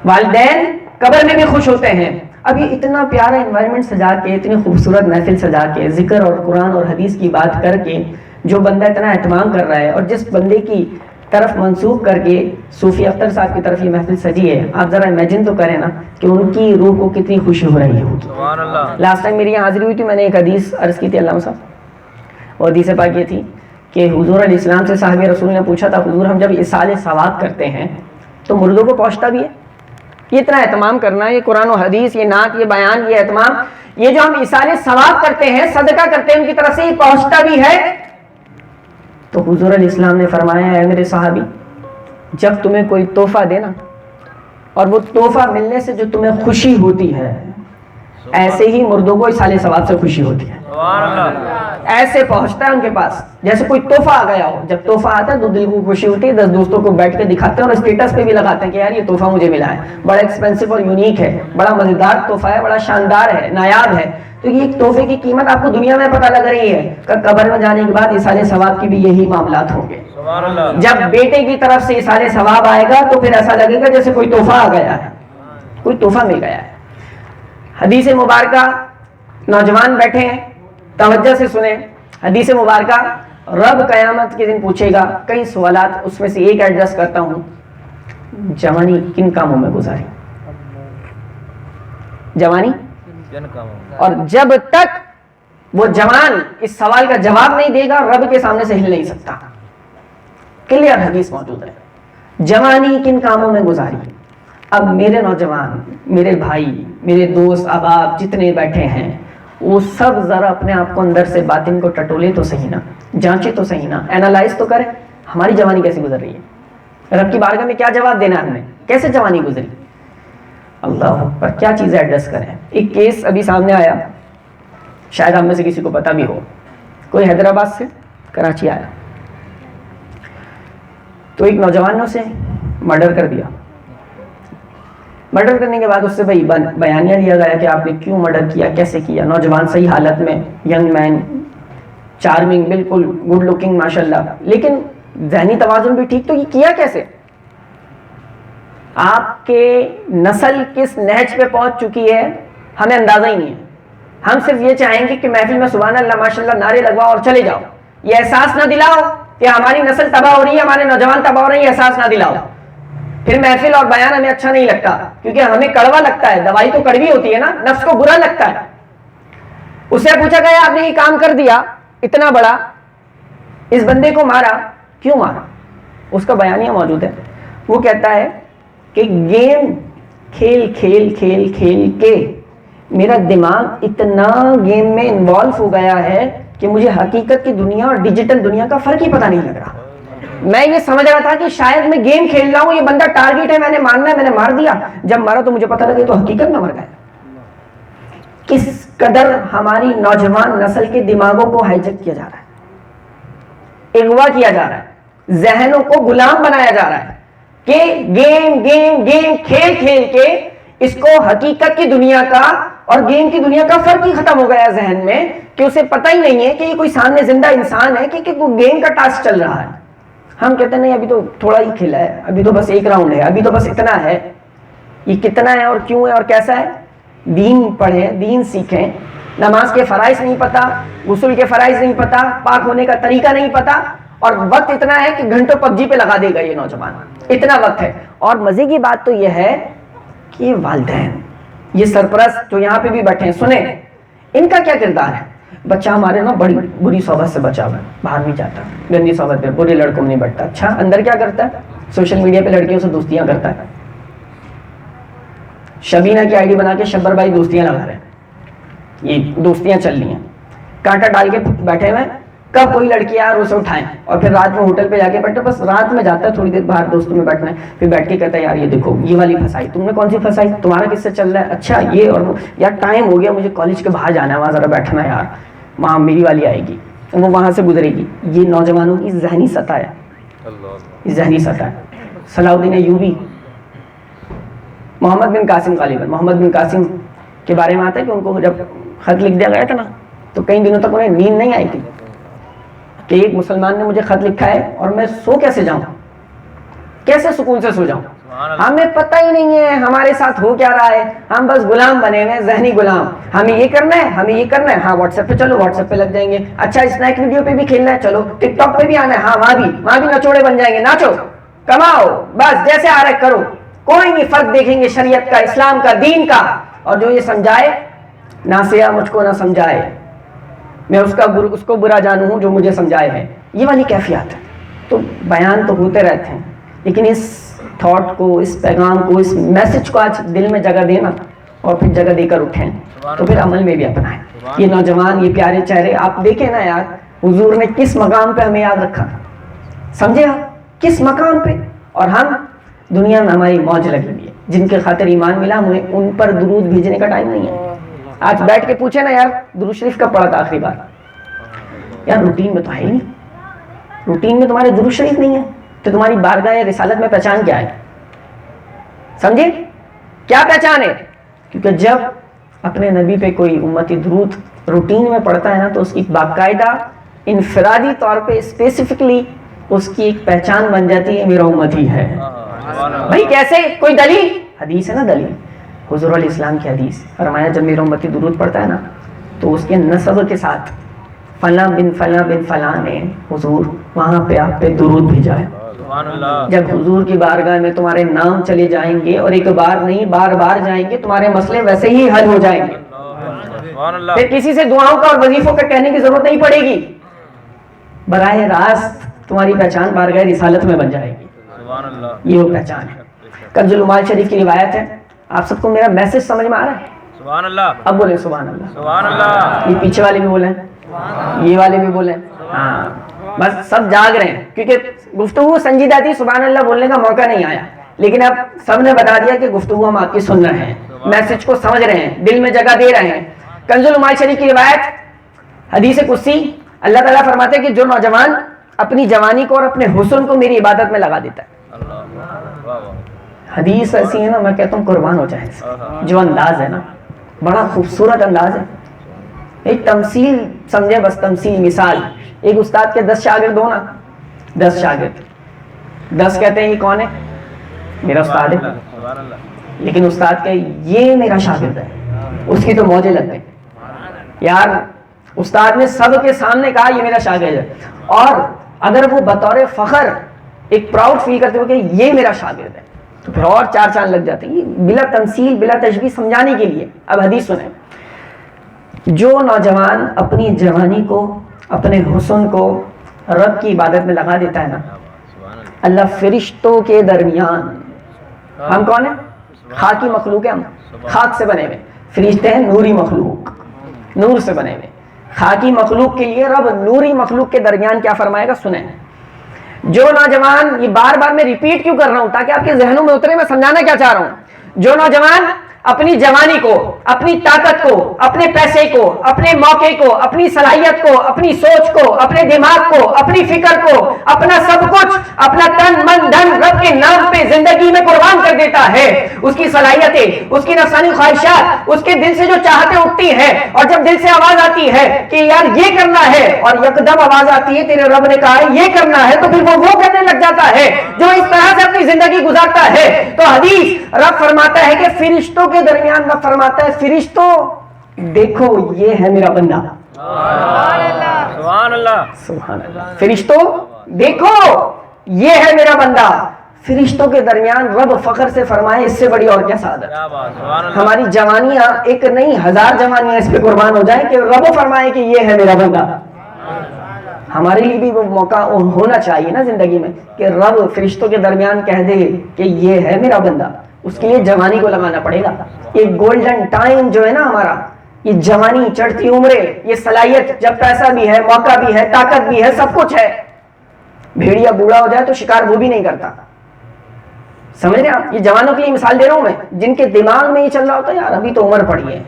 والدین قبر میں بھی خوش ہوتے ہیں اب یہ اتنا پیارا انوائرمنٹ سجا کے، اتنی خوبصورت محفل سجا کے، ذکر اور قرآن اور حدیث کی بات کر کے جو بندہ اتنا اہتمام کر رہا ہے، اور جس بندے کی طرف منسوخ کر کے صوفی اختر صاحب کی طرف یہ محفل سجی ہے، آپ ذرا امیجن تو کریں نا کہ ان کی روح کو کتنی خوشی ہو رہی ہوگی. سبحان اللہ. لاسٹ ٹائم میری یہاں حاضری ہوئی تھی، میں نے ایک حدیث عرض کی تھی علامہ صاحب، اور حدیث پاک یہ تھی کہ حضور علیہ السلام سے صاحب رسول نے پوچھا تھا، حضور ہم جب اصال ثواب کرتے ہیں تو مردوں کو پہنچتا بھی ہے؟ یہ اتنا اہتمام کرنا، یہ قرآن و حدیث، یہ نعت، یہ بیان، یہ اہتمام، یہ جو ہم اصال ثواب کرتے ہیں، صدقہ کرتے ہیں ان کی طرف سے، یہ پہنچتا بھی ہے؟ تو حضور علیہ السلام نے فرمایا، اے میرے صحابی، جب تمہیں کوئی تحفہ دینا اور وہ تحفہ ملنے سے جو تمہیں خوشی ہوتی ہے، ایسے ہی مردوں کو اصال ثواب سے خوشی ہوتی ہے. ایسے پہنچتا ہے ان کے پاس جیسے کوئی تحفہ آ گیا ہو. جب تحفہ آتا ہے تو دل کو خوشی ہوتی ہے، 10 دوستوں کو بیٹھ کے دکھاتے ہیں اور اسٹیٹس پہ بھی لگاتے ہیں کہ یار یہ تحفہ مجھے ملا ہے، بڑا ایکسپینسو اور یونیک ہے، بڑا مزیدار تحفہ ہے، بڑا شاندار ہے، نایاب ہے. تو یہ ایک تحفے کی قیمت آپ کو دنیا میں پتہ لگ رہی ہے، قبر میں جانے کے بعد اصال ثواب کی بھی یہی معاملات ہوں گے. جب بیٹے کی طرف سے اصال ثواب آئے گا تو پھر ایسا لگے گا جیسے کوئی تحفہ آ گیا ہے، کوئی تحفہ مل گیا ہے. حدیث مبارکہ، نوجوان بیٹھے ہیں توجہ سے سنیں، حدیث مبارکہ، رب قیامت کے دن پوچھے گا کئی سوالات، اس میں سے ایک ایڈریس کرتا ہوں، جوانی کن کاموں میں گزاری؟ جوانی. اور جب تک وہ جوان اس سوال کا جواب نہیں دے گا، رب کے سامنے سے ہل نہیں سکتا. کلیئر حدیث موجود ہے، جوانی کن کاموں میں گزاری. اب میرے نوجوان، میرے بھائی، میرے دوست، احباب جتنے بیٹھے ہیں، وہ سب ذرا اپنے آپ کو اندر سے باطن کو ٹٹولے تو صحیح نا، جانچے تو صحیح نا، اینالائز تو کرے ہماری جوانی کیسے گزر رہی ہے، رب کی بارگاہ میں کیا جواب دینا ہے ہم نے، کیسے جوانی گزری. اللہ پر کیا چیزیں ایڈریس کریں. ایک کیس ابھی سامنے آیا، شاید ہم میں سے کسی کو پتا بھی ہو. کوئی حیدرآباد سے کراچی آیا تو ایک نوجوان نے اسے مرڈر کر دیا. مرڈر کرنے کے بعد اس سے بیانیہ لیا گیا کہ آپ نے کیوں مرڈر کیا، کیسے کیا. نوجوان صحیح حالت میں، ینگ مین، چارمنگ، بالکل گڈ لکنگ ماشاءاللہ، لیکن ذہنی توازن بھی ٹھیک. تو یہ کیا کیسے؟ آپ کے نسل کس نہج پہ پہنچ چکی ہے ہمیں اندازہ ہی نہیں ہے. ہم صرف یہ چاہیں گے کہ محفل میں سبحان اللہ ماشاءاللہ نعرے لگواؤ اور چلے جاؤ. یہ احساس نہ دلاؤ کہ ہماری نسل تباہ ہو رہی ہے، ہمارے نوجوان تباہ ہو رہے ہیں، یہ احساس نہ دلاؤ. پھر محفل اور بیان ہمیں اچھا نہیں لگتا کیونکہ ہمیں کڑوا لگتا ہے. دوائی تو کڑوی ہوتی ہے نا، نفس کو برا لگتا ہے. اس سے پوچھا گیا آپ نے یہ کام کر دیا اتنا بڑا، اس بندے کو مارا، کیوں مارا؟ اس کا بیانیہ موجود ہے. وہ کہتا ہے کہ گیم کھیل کھیل کھیل کھیل کے میرا دماغ اتنا گیم میں انوالو ہو گیا ہے کہ مجھے حقیقت کی دنیا اور ڈیجیٹل دنیا کا فرق ہی پتہ نہیں لگ رہا. میں یہ سمجھ رہا تھا کہ شاید میں گیم کھیل رہا ہوں، یہ بندہ ٹارگیٹ ہے، میں نے مارنا ہے، میں نے مار دیا. جب مارا تو مجھے پتہ لگا تو حقیقت میں مر گیا. کس قدر ہماری نوجوان نسل کے دماغوں کو ہائیجیک کیا جا رہا ہے، اغوا کیا جا رہا ہے، ذہنوں کو غلام بنایا جا رہا ہے کہ گیم گیم گیم کھیل کھیل کے اس کو حقیقت کی دنیا کا اور گیم کی دنیا کا فرق ہی ختم ہو گیا ذہن میں کہ اسے پتہ ہی نہیں ہے کہ یہ کوئی سامنے زندہ انسان ہے کہ کوئی گیم کا ٹاسک چل رہا ہے. ہم کہتے ہیں نہیں ابھی تو تھوڑا ہی کھیلا ہے، ابھی تو بس ایک راؤنڈ ہے، ابھی تو بس اتنا ہے. یہ کتنا ہے اور کیوں ہے اور کیسا ہے؟ دین پڑھیں، دین سیکھیں. نماز کے فرائض نہیں پتا، غسل کے فرائض نہیں پتا، پاک ہونے کا طریقہ نہیں پتا، اور وقت اتنا ہے کہ گھنٹوں پب جی پہ لگا دے گا یہ نوجوان. اتنا وقت ہے. اور مزے کی بات تو یہ ہے کہ والدین، یہ سرپرست جو یہاں پہ بھی بیٹھے ہیں، سنیں ان کا کیا کردار ہے. بچہ ہمارے نا بڑی بری صحبت سے بچا ہوا ہے، باہر نہیں جاتا، گندی صحبت پہ، برے لڑکوں میں نہیں بیٹھتا. اچھا اندر کیا کرتا ہے؟ سوشل میڈیا پہ لڑکیوں سے دوستیاں کرتا ہے. شبینہ کی آئی ڈی بنا کے شبر بھائی دوستیاں لگا رہے ہیں، یہ دوستیاں چل رہی ہیں، کانٹا ڈال کے بیٹھے ہوئے. کب کوئی لڑکی آئے اور اسے اٹھائیں اور پھر رات میں ہوٹل پہ جا کے بیٹھے، بس رات میں جاتا ہے تھوڑی دیر باہر دوستوں میں بیٹھنا ہے، پھر بیٹھ کے کہتا ہے یار یہ دیکھو یہ والی پھنسائی. تم نے کون سی پھنسائی؟ تمہارا کس سے چل رہا ہے؟ اچھا یہ اور وہ، یار ٹائم ہو گیا مجھے کالج کے باہر جانا ہے، وہاں ذرا بیٹھنا ہے یار، وہاں میری والی آئے گی، وہ وہاں سے گزرے گی. یہ نوجوانوں کی ذہنی سطح ہے، ذہنی سطح ہے. صلاح الدین ایوبی، محمد بن قاسم، غالباً محمد بن قاسم کے بارے میں آتا ہے کہ ان کو جب خط لکھ دیا گیا تھا نا تو کئی دنوں تک انہیں نیند نہیں آئی تھی کہ ایک مسلمان نے مجھے خط لکھا ہے اور میں سو کیسے جاؤں، کیسے سکون سے سو جاؤں. ہمیں پتہ ہی نہیں ہے ہمارے ساتھ ہو کیا رہا ہے، ہم بس غلام بنے ہوئے ہیں، ذہنی غلام. ہمیں یہ کرنا ہے، ہمیں یہ کرنا ہے، ہاں واٹس ایپ پہ چلو واٹس ایپ پہ لگ جائیں گے. اچھا اسنیک ویڈیو پہ بھی کھیلنا ہے، چلو ٹک ٹاک پہ بھی آنا ہے، ہاں وہاں بھی نچوڑے بن جائیں گے، ناچو کماؤ بس جیسے آ رہا ہے کرو. کوئی نہیں فرق دیکھیں گے شریعت کا، اسلام کا، دین کا. اور جو یہ سمجھائے نہ سیا مجھ کو نہ سمجھائے، میں اس کو برا جانوں ہوں جو مجھے سمجھائے ہے، یہ والی کیفیت ہے. تو بیان تو ہوتے رہتے ہیں، لیکن اس تھاٹ کو، اس پیغام کو، اس میسج کو آج دل میں جگہ دینا اور پھر جگہ دے کر اٹھیں تو پھر عمل میں بھی اپنائیں. یہ نوجوان، یہ پیارے چہرے آپ دیکھیں نا یار، حضور نے کس مقام پہ ہمیں یاد رکھا، سمجھے آپ کس مقام پہ. اور ہم دنیا میں ہماری موج لگی ہوئی ہے، جن کے خاطر ایمان ملا ہمیں ان پر درود بھیجنے کا ٹائم نہیں ہے. آج بیٹھ کے پوچھے نا یار درود شریف کب پڑھا تھا آخری بار، یار روٹین میں تو ہے ہی نہیں. روٹین میں تمہارے درود شریف نہیں ہے تو تمہاری بارگاہ رسالت میں پہچان کیا ہے؟ سمجھے کیا پہچان ہے؟ کیونکہ جب اپنے نبی پہ کوئی امتی درود روٹین میں پڑھتا ہے نا تو اس کی باقاعدہ انفرادی طور پہ اسپیسیفکلی اس کی ایک پہچان بن جاتی ہے، میرا امتی ہے. بھائی کیسے؟ کوئی دلیل؟ حدیث ہے نا، دلیل حضور علیہ السلام کی حدیث، فرمایا جب میرا امتی درود پڑھتا ہے نا تو اس کے نسب کے ساتھ فلاں بن فلاں بن فلاں نے حضور وہاں پہ آپ پہ درود بھیجا ہے. جب حضور کی بارگاہ میں تمہارے نام چلے جائیں گے اور ایک بار نہیں بار بار جائیں گے، تمہارے مسئلے ویسے ہی حل ہو جائیں گے. پھر کسی سے دعاؤں کا اور وظیفوں کا کہنے کی ضرورت نہیں پڑے گی، براہ راست تمہاری پہچان بارگاہ رسالت میں بن جائے گی. یہ وہ پہچان ہے. کنز المال شریف کی روایت ہے. آپ سب کو میرا میسج سمجھ میں آ رہا ہے؟ سبحان اللہ. اب بولیں سبحان اللہ. سبحان اللہ. یہ پیچھے والے بھی بولیں، یہ والے بھی بولیں. ہاں بس سب جاگ رہے ہیں کیونکہ گفتگو سنجیدہ تھی، سبحان اللہ بولنے کا موقع نہیں آیا، لیکن اب سب نے بتا دیا کہ گفتگو ہم آپ کی سن رہے ہیں، میسج کو سمجھ رہے ہیں، دل میں جگہ دے رہے ہیں. کنز المال شریف کی روایت، حدیث قدسی، اللہ تعالیٰ فرماتے ہیں کہ جو نوجوان اپنی جوانی کو اور اپنے حسن کو میری عبادت میں لگا دیتا ہے. حدیث ایسی ہے نا، میں کہتا ہوں قربان ہو جائے. جو انداز ہے نا بڑا خوبصورت انداز ہے. ایک تمثیل سمجھے، بس تمثیل، مثال. ایک استاد کے 10 شاگرد ہو نا، 10 شاگرد، 10 کہتے ہیں یہ کون ہے؟ میرا استاد ہے. لیکن استاد کہ یہ میرا شاگرد ہے، اس کی تو موجیں لگ گئی. یار استاد نے سب کے سامنے کہا یہ میرا شاگرد ہے، اور اگر وہ بطور فخر ایک پراؤڈ فیل کرتے ہو کہ یہ میرا شاگرد ہے تو پھر اور 4 چاند لگ جاتے ہیں. بلا تمثیل بلا تشبیہ سمجھانے کے لیے. اب حدیث سنیں. جو نوجوان اپنی جوانی کو، اپنے حسن کو رب کی عبادت میں لگا دیتا ہے نا، اللہ فرشتوں کے درمیان، ہم کون ہیں؟ خاکی مخلوق ہیں، ہم خاک سے بنے ہوئے. فرشتے ہیں نوری مخلوق، نور سے بنے ہوئے. خاکی مخلوق کے لیے رب نوری مخلوق کے درمیان کیا فرمائے گا سنیں. جو نوجوان، یہ بار بار میں ریپیٹ کیوں کر رہا ہوں تاکہ آپ کے ذہنوں میں اترے، میں سمجھانا کیا چاہ رہا ہوں. جو نوجوان اپنی جوانی کو، اپنی طاقت کو، اپنے پیسے کو، اپنے موقع کو، اپنی صلاحیت کو، اپنی سوچ کو، اپنے دماغ کو، اپنی فکر کو، اپنا سب کچھ، اپنا تن من دھن رب کے نام پہ زندگی میں قربان کر دیتا ہے، اس کی صلاحیتیں، اس کی نفسانی خواہشات، اس کے دل سے جو چاہتیں اٹھتی ہیں، اور جب دل سے آواز آتی ہے کہ یار یہ کرنا ہے، اور یکدم آواز آتی ہے تیرے رب نے کہا ہے یہ کرنا ہے، تو پھر وہ کرنے لگ جاتا ہے جو اس طرح سے اپنی زندگی گزارتا ہے. تو حدیث رب فرماتا ہے کہ فرشتوں کے درمیان رب فرماتا ہے فرشتوں دیکھو یہ ہے میرا بندہ. سبحان اللہ. سبحان اللہ. فرشتوں دیکھو یہ ہے میرا بندہ. فرشتوں کے درمیان رب فخر سے فرمائے، اس سے بڑی اور کیا سعادت. ہماری جوانیاں ایک نہیں 1000 جوانیاں اس پہ قربان ہو جائیں کہ رب فرمائے کہ یہ ہے میرا بندہ. ہمارے لیے بھی وہ موقع ہونا چاہیے نا زندگی میں کہ رب فرشتوں کے درمیان کہہ دے کہ یہ ہے میرا بندہ. اس کے لیے جوانی کو لگانا پڑے گا. یہ گولڈن ٹائم جو ہے نا ہمارا، یہ جوانی، چڑھتی عمریں، یہ صلاحیت، جب پیسہ بھی ہے، موقع بھی ہے، طاقت بھی ہے، سب کچھ ہے. بھیڑیا بوڑھا ہو جائے تو شکار وہ بھی نہیں کرتا. سمجھ رہے ہیں آپ؟ یہ جوانوں کے لیے مثال دے رہا ہوں میں، جن کے دماغ میں یہ چل رہا ہوتا ہے یار ابھی تو عمر پڑی ہے.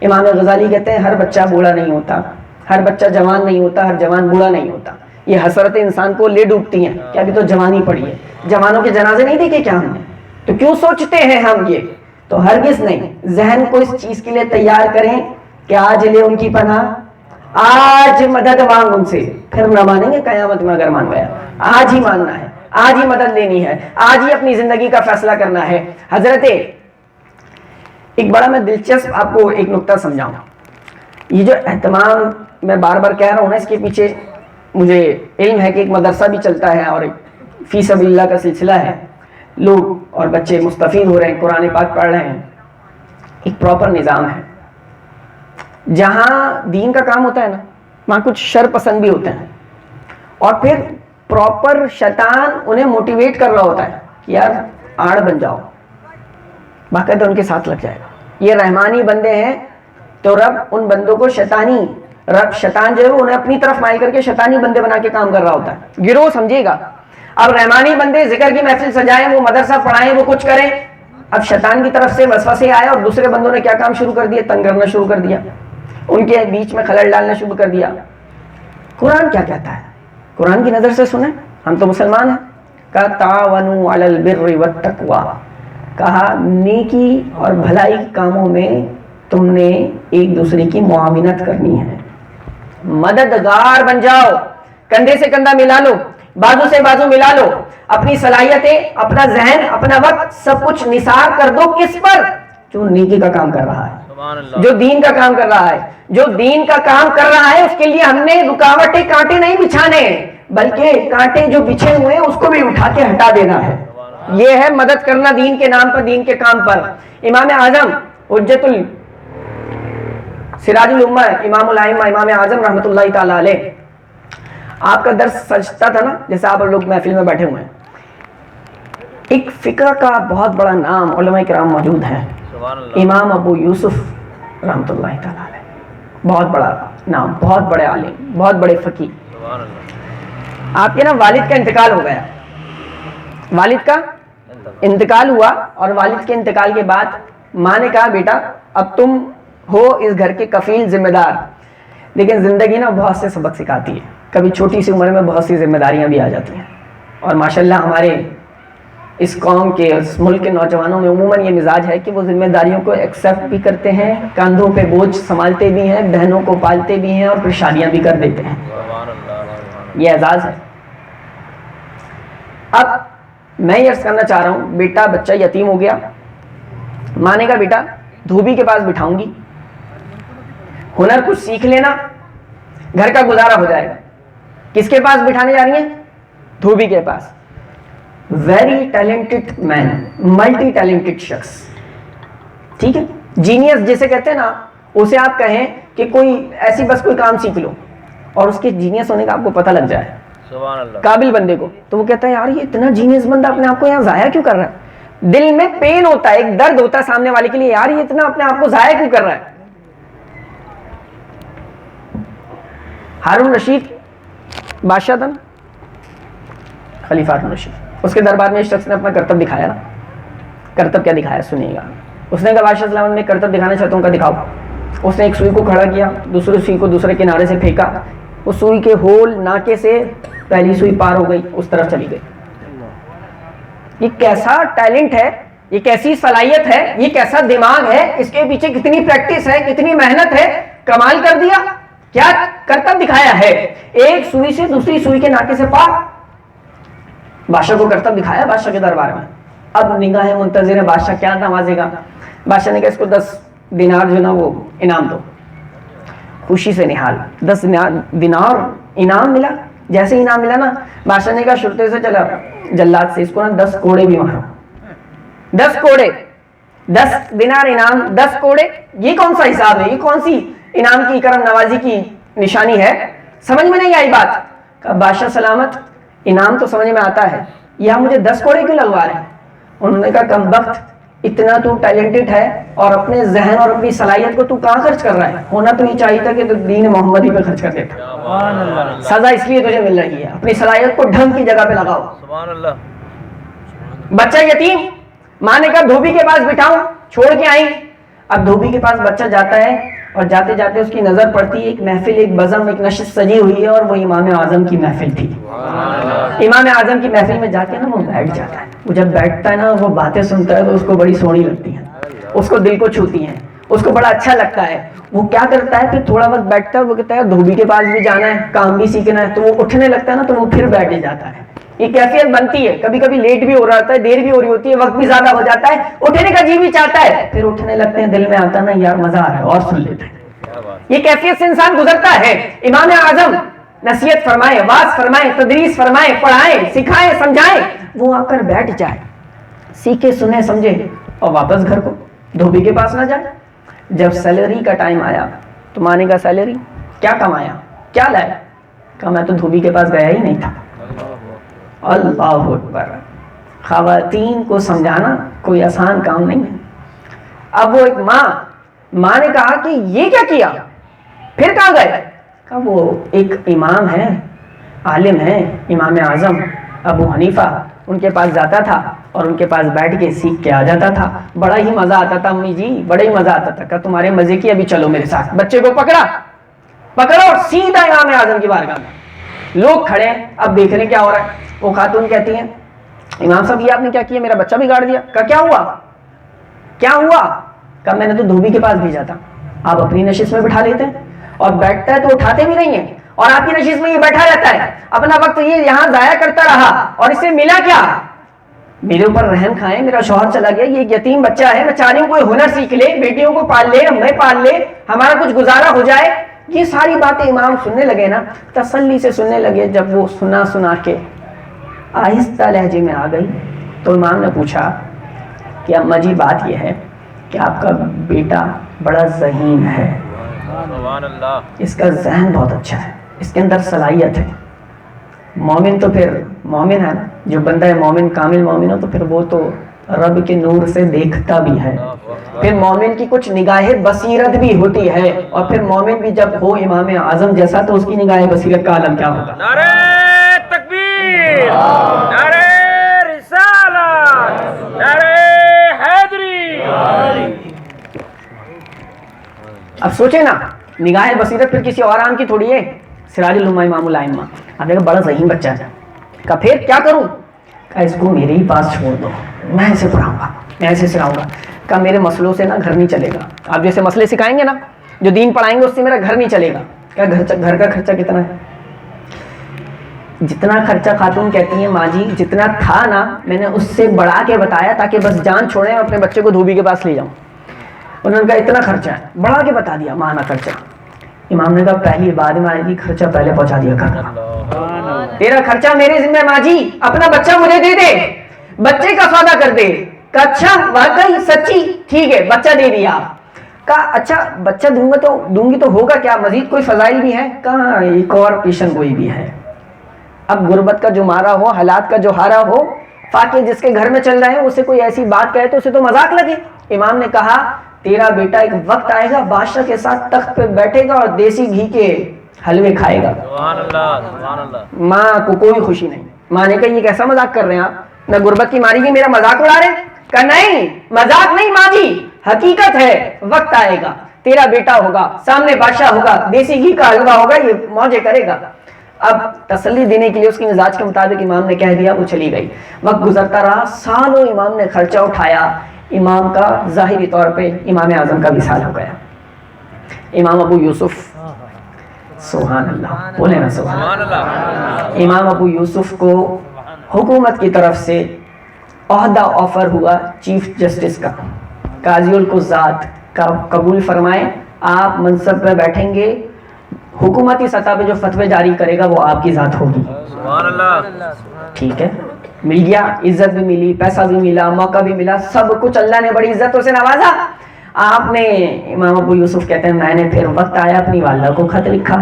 امام غزالی کہتے ہیں ہر بچہ بوڑھا نہیں ہوتا، ہر بچہ جوان نہیں ہوتا، ہر جوان بوڑھا نہیں ہوتا. یہ حسرت انسان کو لے ڈوبتی ہیں کہ ابھی تو جوانی پڑی ہے. جوانوں کے جنازے نہیں دیکھے کیا ہم نے؟ تو کیوں سوچتے ہیں ہم یہ؟ تو ہرگز نہیں. ذہن کو اس چیز کے لیے تیار کریں کہ آج لے ان کی پناہ، آج مدد مانگ ان سے، پھر نہ مانیں گے قیامت میں اگر مان گیا. آج ہی ماننا ہے. آج ہی مدد لینی ہے، آج ہی اپنی زندگی کا فیصلہ کرنا ہے. حضرت ایک بڑا میں دلچسپ آپ کو ایک نقطہ سمجھاؤں. یہ جو اہتمام میں بار بار کہہ رہا ہوں نا، اس کے پیچھے مجھے علم ہے کہ ایک مدرسہ بھی چلتا ہے اور ایک فی سبیل اللہ کا سلسلہ ہے. لوگ اور بچے مستفید ہو رہے ہیں، قرآن پاک پڑھ رہے ہیں. ایک پراپر نظام ہے. جہاں دین کا کام ہوتا ہے نا، وہاں کچھ شر پسند بھی ہوتے ہیں، اور پھر پراپر شیطان انہیں موٹیویٹ کر رہا ہوتا ہے کہ یار آڑ بن جاؤ، باقاعدہ ان کے ساتھ لگ جائے گا. یہ رحمانی بندے ہیں تو رب ان بندوں کو شیطان جو ہے وہ انہیں اپنی طرف مائل کر کے شیطانی بندے بنا کے کام کر رہا ہوتا ہے. گروہ سمجھیے گا. اب رحمانی بندے ذکر کی محفل سجائیں، وہ مدرسہ پڑھائیں، وہ کچھ کریں. اب شیطان کی طرف سے وسوسے آئے اور دوسرے بندوں نے کیا کام شروع کر دیا؟ تنگ کرنا شروع کر دیا، ان کے بیچ میں خلل ڈالنا شروع کر دیا. قرآن کیا کہتا ہے؟ قرآن کی نظر سے سنیں، ہم تو مسلمان ہیں. کہا تعاونوا علی البر والتقوی، کہا نیکی اور بھلائی کے کاموں میں تم نے ایک دوسرے کی معاونت کرنی ہے، مددگار بن جاؤ، کندھے سے کندھا ملا لو، بازو سے بازو ملا لو، اپنی صلاحیتیں، اپنا ذہن، اپنا وقت سب کچھ نثار کر دو. کس پر؟ جو نیکی کا کام کر رہا ہے، جو دین کا کام کر رہا ہے. جو دین کا کام کر رہا ہے اس کے لیے ہم نے رکاوٹیں، کانٹے نہیں بچھانے، بلکہ کانٹے جو بچھے ہوئے ہیں اس کو بھی اٹھا کے ہٹا دینا ہے. یہ ہے مدد کرنا دین کے نام پر، دین کے کام پر. امام اعظم حجت سراج الامہ، امام الائمہ، امام اعظم رحمۃ اللہ تعالی علیہ، آپ کا درس سجتا تھا نا جیسے آپ لوگ محفل میں بیٹھے ہوئے ہیں. ایک فقہ کا بہت بڑا نام علماء کرام موجود ہیں، امام ابو یوسف رحمۃ اللہ تعالی علیہ. بہت بڑا نام، بہت بڑے عالم، بہت بڑے فقی. آپ کے نا والد کا انتقال ہو گیا، والد کا انتقال ہوا، اور والد کے انتقال کے بعد ماں نے کہا بیٹا اب تم ہو اس گھر کے کفیل، ذمہ دار. لیکن زندگی نا بہت سے سبق سکھاتی ہے، کبھی چھوٹی سی عمر میں بہت سی ذمہ داریاں بھی آ جاتی ہیں. اور ماشاءاللہ ہمارے اس قوم کے، اس ملک کے نوجوانوں میں عموماً یہ مزاج ہے کہ وہ ذمہ داریوں کو ایکسیپٹ بھی کرتے ہیں، کاندھوں پہ بوجھ سنبھالتے بھی ہیں، بہنوں کو پالتے بھی ہیں، اور پھر شادیاں بھی کر دیتے ہیں. یہ اعزاز ہے. اب میں یہ عرض کرنا چاہ رہا ہوں، بیٹا بچہ یتیم ہو گیا، ماں نے کہا بیٹا دھوبی کے پاس بٹھاؤں گی، ہنر کچھ سیکھ لینا، گھر کا گزارا ہو جائے گا. کس کے پاس بٹھانے جا رہی ہیں؟ دھوبی کے پاس. ویری ٹیلنٹڈ مین، ملٹی ٹیلنٹڈ شخص، ٹھیک ہے، جینیس جسے کہتے ہیں نا، اسے آپ کہیں کہ کوئی ایسی بس کوئی کام سیکھ لو اور اس کے جینیس ہونے کا آپ کو پتہ لگ جائے قابل بندے کو، تو وہ کہتا ہے یار یہ اتنا جینیس بندہ اپنے آپ کو یہاں ضائع کیوں کر رہا ہے. دل میں پین ہوتا ہے، ایک درد ہوتا ہے سامنے والے کے لیے، یار یہ اتنا اپنے آپ کو ضائع کیوں کر رہا ہے. ہارون رشید بادشاہ تھا نا، خلیفہ ہارون رشید، اس کے دربار میں اس شخص نے اپنا کرتب دکھایا نا. کرتب کیا دکھایا سنیے گا. اس نے کہا بادشاہ سلامت میں کرتب دکھانا چاہتا ہوں، کا دکھاؤ. اس نے ایک سوئی کو کھڑا کیا، دوسری سوئی کو دوسرے کنارے سے پھینکا، اس سوئی کے ہول ناکے سے پہلی سوئی پار ہو گئی، اس طرف چلی گئی. یہ کیسا ٹیلنٹ ہے، یہ کیسی صلاحیت ہے، یہ کیسا دماغ ہے، اس کے پیچھے کتنی پریکٹس ہے، کتنی محنت ہے. کمال کر دیا. کیا کرتب دکھایا ہے؟ ایک سوئی سے دوسری سوئی کے ناکے سے پار. بادشاہ کو کرتب دکھایا بادشاہ کے دربار میں. اب نگاہیں منتظر ہے بادشاہ کیا نوازے گا. بادشاہ نے کہا اس کو 10 دینار جو نا وہ انعام دو. خوشی سے نحال 10 دینار انعام ملا. جیسے انعام ملا نا، بادشاہ نے کہا شرطے سے چلا جلاد سے اس کو نا 10 کوڑے بھی مارو. 10 کوڑے، 10 دینار انعام، 10 کوڑے. یہ کون سا حساب ہے؟ یہ کون سی انعام کی کرم نوازی کی نشانی ہے؟ سمجھ میں نہیں آئی بات. کہ بادشاہ سلامت انعام تو سمجھ میں آتا ہے، یا مجھے 10 کوڑے کیوں لگوا رہے ہیں؟ انہوں نے کہا کم بخت، اتنا تو ٹیلنٹڈ ہے اور اپنے ذہن اور اپنی صلاحیت کو تو کہاں خرچ کر رہا ہے؟ ہونا تو یہ چاہیے تھا کہ تو دین محمدی پہ خرچ کر دیتا. سزا اس لیے تجھے مل رہی ہے، اپنی صلاحیت کو ڈھنگ کی جگہ پہ لگاؤ. بچہ یتیم، ماں نے کہا دھوبی کے پاس بٹھاؤں، چھوڑ کے آئی. اب دھوبی کے پاس بچہ جاتا ہے اور جاتے جاتے اس کی نظر پڑتی ہے ایک محفل، ایک بزم، ایک نشست سجی ہوئی ہے، اور وہ امام اعظم کی محفل تھی. امام اعظم کی محفل میں جا کے نا وہ بیٹھ جاتا ہے. وہ جب بیٹھتا ہے نا، وہ باتیں سنتا ہے تو اس کو بڑی سونی لگتی ہیں، اس کو دل کو چھوتی ہیں، اس کو بڑا اچھا لگتا ہے. وہ کیا کرتا ہے پھر تھوڑا وقت بیٹھتا ہے، وہ کہتا ہے دھوبی کے پاس بھی جانا ہے، کام بھی سیکھنا ہے. تو وہ اٹھنے لگتا ہے نا تو وہ پھر بیٹھ جاتا ہے. یہ کیفیت بنتی ہے. کبھی کبھی لیٹ بھی ہو رہا ہوتا ہے, دیر بھی ہو رہی ہوتی ہے, وقت بھی زیادہ ہو جاتا ہے, اٹھنے کا جی بھی چاہتا ہے, پھر اٹھنے لگتے ہیں, دل میں آتا نا یار مزہ آ رہا ہے اور سن لیتے ہیں. یہ کیفیت سے انسان گزرتا ہے. امام اعظم نصیحت فرمائے, واعظ فرمائے, تدریس فرمائے, پڑھائیں, سکھائیں, سمجھائیں, وہ آ کر بیٹھ جائے, سیکھے, سنے, سمجھے, اور واپس گھر کو دھوبی کے پاس نہ جائے. جب سیلری کا ٹائم آیا تو ماں نے کہا سیلری کیا کمایا, کیا لایا؟ کہا میں تو دھوبی کے پاس گیا ہی نہیں تھا. اللہ اکبر. خواتین کو سمجھانا کوئی آسان کام نہیں ہے. اب وہ ایک ماں نے کہا کہ یہ کیا کیا, پھر کہاں گئے؟ کہا وہ ایک امام ہے, عالم ہے, امام اعظم ابو حنیفہ, ان کے پاس جاتا تھا اور ان کے پاس بیٹھ کے سیکھ کے آ جاتا تھا, بڑا ہی مزہ آتا تھا امی جی, بڑا ہی مزہ آتا تھا. کہا تمہارے مزے کی ابھی چلو میرے ساتھ. بچے کو پکڑو اور سیدھا امام اعظم کی بارگاہ میں. لوگ کھڑے ہیں, اب دیکھ رہے کیا ہو رہا ہے. وہ خاتون کہتی ہیں امام صاحب یہ آپ نے کیا کیا, میرا بچہ بگاڑ دیا. کہا کیا ہوا, کیا ہوا؟ کہا میں نے تو دھوبی کے پاس بھیجا تھا, آپ اپنی نشست میں بٹھا لیتے ہیں, اور بیٹھتا ہے تو اٹھاتے بھی نہیں ہیں, اور آپ کی نشست میں یہ بیٹھا رہتا ہے, اپنا وقت یہ یہاں ضائع کرتا رہا, اور اسے ملا کیا؟ میرے اوپر رحم کھائیں, میرا شوہر چلا گیا, یہ ایک یتیم بچہ ہے, میں چاہ رہی ہوں کوئی ہنر سیکھ لے, بیٹیوں کو پال لے, ہمیں پال لے, ہمارا کچھ گزارا ہو جائے. یہ ساری باتیں امام سننے لگے نا, تسلی سے سننے لگے. جب وہ سنا کے آہستہ لہجے میں آ گئی تو امام نے پوچھا کہ اماں جی بات یہ ہے کہ آپ کا بیٹا بڑا ذہین ہے, اس کا ذہن بہت اچھا ہے, اس کے اندر صلاحیت ہے. مومن تو پھر مومن ہے نا, جو بندہ ہے مومن, کامل مومن ہو تو پھر وہ تو رب کے نور سے دیکھتا بھی ہے. پھر مومن کی کچھ نگاہ بصیرت بھی ہوتی ہے, اور پھر مومن بھی جب ہو امام اعظم جیسا تو اس کی نگاہ بصیرت کا عالم کیا ہوگا. نعرہ تکبیر, نعرہ رسالت, نعرہ حیدری. اب سوچیں نا, نگاہ بصیرت پھر کسی اور عام کی تھوڑی ہے. سراج الامہ امام الائمہ, آپ نے کہا بڑا ذہین بچہ ہے. کہا پھر کیا کروں؟ کہا اس کو میرے ہی پاس چھوڑ دو, میں اسے پڑھاؤں گا, میں اسے سکھاؤں گا. کہا میرے مسئلوں سے نا گھر نہیں چلے گا, آپ جیسے مسئلے سکھائیں گے نا, جو دین پڑھائیں گے اس سے میرا گھر نہیں چلے گا. کہا گھر کا خرچہ کتنا ہے؟ جتنا خرچہ خاتون کہتی ہیں ماں جی جتنا تھا نا, میں نے اس سے بڑھا کے بتایا تاکہ بس جان چھوڑیں اور اپنے بچے کو دھوبی کے پاس لے جاؤں. انہوں نے کہا اتنا خرچہ ہے, بڑھا کے بتا دیا مانا خرچہ. امام نے کہا پہلی بعد میں آئے گی, خرچہ پہلے پہنچا دیا کر. تیرا خرچہ میرے ذمہ ماں جی, اپنا بچہ مجھے دے دے, بچے کا سودا کر دے. کہا اچھا واقعی سچی, ٹھیک ہے بچہ دے دیا. کہا اچھا بچہ دوں گی تو ہوگا کیا, مزید کوئی فضائل بھی ہے؟ کہاں ایک اور پیشن گوئی بھی ہے. اب غربت کا جو مارا ہو, حالات کا جو ہارا ہو, فاقے جس کے گھر میں چل رہے ہیں, اسے کوئی ایسی بات کہے تو اسے تو مذاق لگے. امام نے کہا تیرا بیٹا ایک وقت آئے گا بادشاہ کے ساتھ تخت پہ بیٹھے گا اور دیسی گھی کے حلوے کھائے گا. ماں کو کوئی خوشی نہیں. ماں نے کہا یہ کیسا مذاق کر رہے ہیں آپ, نہ غربت کی ماری کی میرا مذاق اڑا رہے ہیں؟ کہا نہیں مذاق نہیں ماں جی, حقیقت ہے, وقت آئے گا تیرا بیٹا ہوگا, سامنے بادشاہ ہوگا, دیسی گھی کا حلوہ ہوگا, یہ موجے کرے گا. اب تسلی دینے کے لیے اس کے مزاج کے مطابق امام نے کہہ دیا, وہ چلی گئی. وقت گزرتا رہا, سالوں امام نے خرچہ اٹھایا. امام کا ظاہری طور پہ امام اعظم کا وصال ہو گیا. امام ابو یوسف, سبحان اللہ بولے نا سبحان اللہ, امام ابو یوسف کو حکومت کی طرف سے عہدہ آفر ہوا چیف جسٹس کا, قاضی القضات کا. قبول فرمائیں, آپ منصب پہ بیٹھیں گے, حکومتی سطح پہ جو فتوے جاری کرے گا وہ آپ کی ذات ہوگی. سبحان اللہ. ٹھیک ہے, مل گیا, عزت بھی ملی, پیسہ بھی ملا, موقع بھی ملا, سب کچھ. اللہ نے بڑی عزتوں سے نوازا. آپ نے, امام ابو یوسف کہتے ہیں میں نے پھر وقت آیا اپنی والدہ کو خط لکھا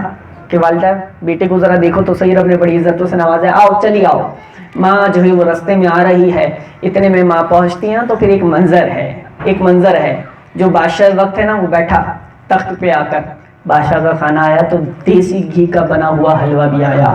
کہ والدہ بیٹے کو ذرا دیکھو تو صحیح, رب نے بڑی عزتوں سے نوازا ہے, آؤ چلی آؤ. ماں جو ہے وہ رستے میں آ رہی ہے, اتنے میں ماں پہنچتی ہیں تو پھر ایک منظر ہے جو بادشاہ وقت ہے نا وہ بیٹھا تخت پہ آ کر. بادشاہ کا کھانا آیا تو دیسی گھی کا بنا ہوا حلوہ بھی آیا.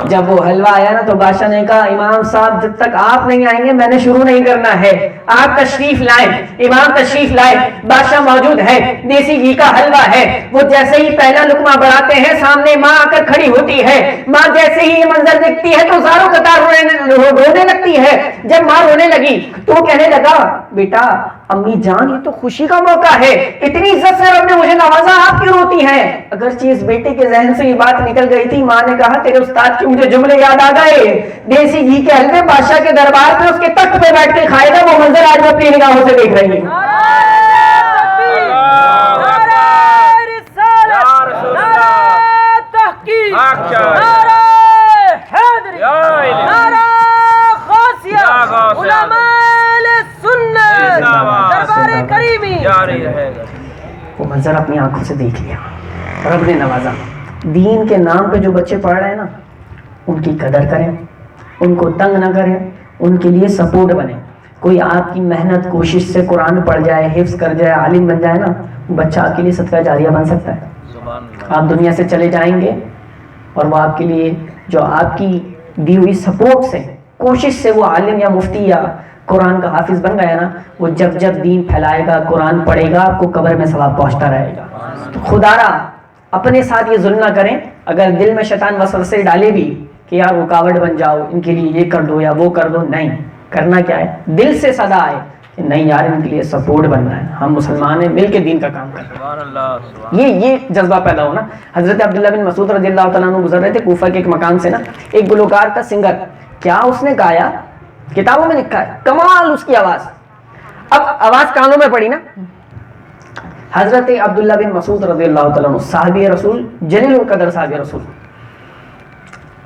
جب وہ حلوہ آیا نا تو بادشاہ نے کہا امام صاحب جب تک آپ نہیں آئیں گے میں نے شروع نہیں کرنا ہے, آپ تشریف لائیں. امام تشریف لائے, بادشاہ موجود ہے, دیسی گھی کا حلوہ ہے. وہ جیسے ہی پہلا لقمہ بڑھاتے ہیں سامنے ماں آ کر کھڑی ہوتی ہے. ماں جیسے ہی یہ منظر دیکھتی ہے تو زاروں قطار رونے لگتی ہے. جب ماں رونے لگی تو وہ کہنے لگا بیٹا امی جان یہ تو خوشی کا موقع ہے، اتنی عزت سے رب نے مجھے نوازا، آپ کیوں روتی ہیں؟ اگرچہ اس بیٹے کے ذہن سے یہ بات نکل گئی تھی، ماں نے کہا تیرے استاد کے مجھے جملے یاد آ گئے، دیسی گھی کے حلوے بادشاہ کے دربار میں اس کے تخت پہ بیٹھ کے کھائے گا، وہ منظر آج میں اپنی نگاہوں سے دیکھ رہی ہوں۔ وہ منظر اپنی آنکھوں سے دیکھ لیا، رب نے نوازا۔ دین کے نام پہ جو بچے پڑھ رہے ہیں نا، ان کی قدر کریں، ان کو تنگ نہ کریں، ان کے لیے سپورٹ بنیں۔ کوئی آپ کی محنت کوشش سے قرآن پڑھ جائے، حفظ کر جائے، عالم بن جائے نا، بچہ آپ کے لیے صدقہ جاریہ بن سکتا ہے۔ آپ دنیا سے چلے جائیں گے اور وہ آپ کے لیے جو آپ کی دی ہوئی سپورٹ سے، کوشش سے وہ عالم یا مفتی یا قرآن کا حافظ بن گیا نا، وہ جب جب دین پھیلائے گا، قرآن پڑھے گا، آپ کو قبر میں ثواب پہنچتا رہے گا۔ تو خدا را اپنے ساتھ یہ ظلم نہ کریں، اگر دل میں شیطان وسوسے ڈالے بھی کہ یار رکاوٹ بن جاؤ، ان کے لیے یہ کر دو یا وہ کر دو، نہیں کرنا کیا ہے، دل سے صدا آئے کہ نہیں یار ان کے لیے سپورٹ بننا ہے، ہم مسلمان ہیں، مل کے دین کا کام کریں۔ یہ جذبہ پیدا ہونا۔ حضرت عبداللہ بن مسعود رضی اللہ تعالیٰ عنہ گزر رہے تھے کوفہ کے ایک مکان سے نا، ایک گلوکار تھا، سنگر، کیا اس نے گایا، کتابوں میں لکھا ہے، کمال اس کی آواز۔ اب آواز کانوں میں پڑی نا، حضرت عبداللہ بن مسعود رضی اللہ تعالیٰ عنہ صحابی رسول، جلیل القدر صحابی رسول،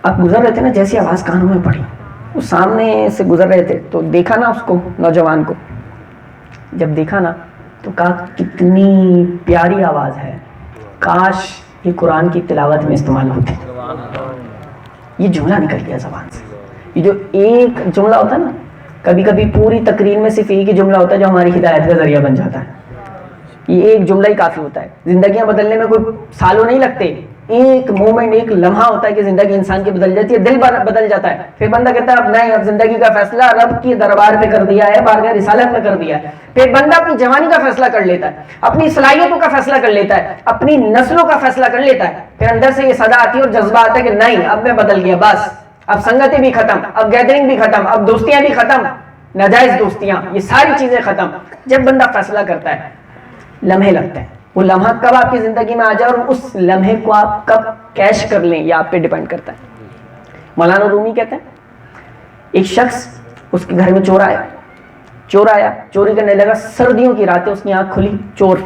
اب گزر رہے تھے نا، جیسی آواز کانوں میں پڑی، وہ سامنے سے گزر رہے تھے تو دیکھا نا اس کو، نوجوان کو، جب دیکھا نا تو کہا کتنی پیاری آواز ہے، کاش یہ قرآن کی تلاوت میں استعمال ہوتی۔ یہ جملہ نکل گیا زبان سے۔ یہ جو ایک جملہ ہوتا ہے نا، کبھی کبھی پوری تقریر میں صرف ایک ہی جملہ ہوتا ہے جو ہماری ہدایت کا ذریعہ بن جاتا ہے، یہ ایک جملہ ہی کافی ہوتا ہے۔ زندگیاں بدلنے میں کوئی سالوں نہیں لگتے، ایک مومنٹ، ایک لمحہ ہوتا ہے کہ زندگی انسان کی بدل جاتی ہے، دل بدل جاتا ہے، پھر بندہ کہتا ہے اب نہیں، اب زندگی کا فیصلہ رب کی دربار پہ کر دیا ہے، بارگاہ رسالت میں کر دیا ہے۔ پھر بندہ اپنی جوانی کا فیصلہ کر لیتا ہے، اپنی صلاحیتوں کا فیصلہ کر لیتا ہے، اپنی نسلوں کا فیصلہ کر لیتا ہے، پھر اندر سے یہ صدا آتی ہے اور جذبہ آتا ہے کہ نہیں اب میں بدل گیا، بس اب سنگتیں بھی ختم، اب گیدرنگ بھی ختم، اب دوستیاں بھی ختم، ناجائز دوستیاں، یہ ساری چیزیں ختم۔ جب بندہ فیصلہ کرتا ہے، لمحے لگتے ہیں، وہ لمحہ کب آپ کی زندگی میں آ جائے اور اس لمحے کو آپ کب کیش کر لیں، یہ آپ پہ ڈیپینڈ کرتا ہے۔ مولانا رومی کہتے ہیں ایک شخص اس کے گھر میں چور آیا، چوری کرنے لگا، سردیوں کی راتیں، اس کی آنکھ کھلی، چور۔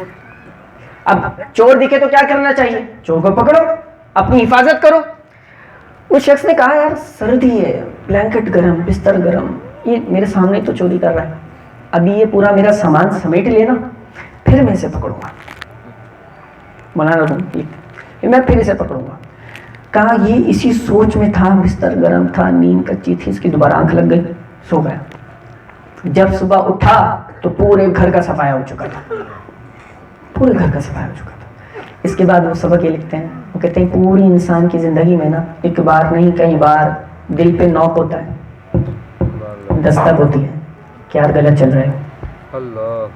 اب چور دکھے تو کیا کرنا چاہیے؟ چور کو پکڑو، اپنی حفاظت کرو۔ اس شخص نے کہا یار سردی ہے، بلینکٹ گرم، بستر گرم، یہ میرے سامنے تو چوری کر رہا ہے، ابھی یہ پورا میرا سامان سمیٹ لینا، پھر میں اسے پکڑوں گا۔ مولانا رومی میں پھر اسے پکڑوں گا۔ کہا یہ اسی سوچ میں تھا، بستر گرم تھا، نیند کچی تھی، اس کی دوبارہ آنکھ لگ گئی، سو گیا۔ جب صبح اٹھا تو پورے گھر کا صفایا ہو چکا تھا، پورے گھر کا صفایا ہو چکا تھا۔ اس کے بعد وہ سبق یہ لکھتے ہیں، وہ کہتے ہیں پوری انسان کی زندگی میں نا ایک بار نہیں کئی بار دل پہ نوک ہوتا ہے، دستک ہوتی ہے کہ یار غلط چل رہے ہو،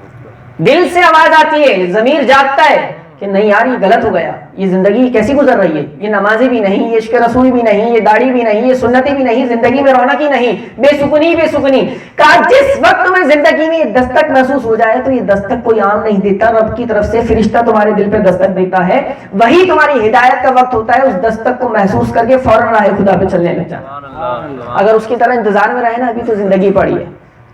دل سے آواز آتی ہے، ضمیر جاگتا ہے کہ نہیں یار یہ غلط ہو گیا، یہ زندگی کیسی گزر رہی ہے، یہ نمازیں بھی نہیں، یہ عشق رسول بھی نہیں، یہ داڑھی بھی نہیں، یہ سنتیں بھی نہیں، زندگی میں رونق ہی نہیں، بے سکونی۔ کہا جس وقت تمہیں زندگی میں یہ دستک محسوس ہو جائے تو یہ دستک کوئی عام نہیں دیتا، رب کی طرف سے فرشتہ تمہارے دل پہ دستک دیتا ہے، وہی تمہاری ہدایت کا وقت ہوتا ہے، اس دستک کو محسوس کر کے فوراً راہ خدا پہ چلنے لگ جانا۔ اگر اس کی طرح انتظار میں رہے نا، ابھی تو زندگی پڑی ہے،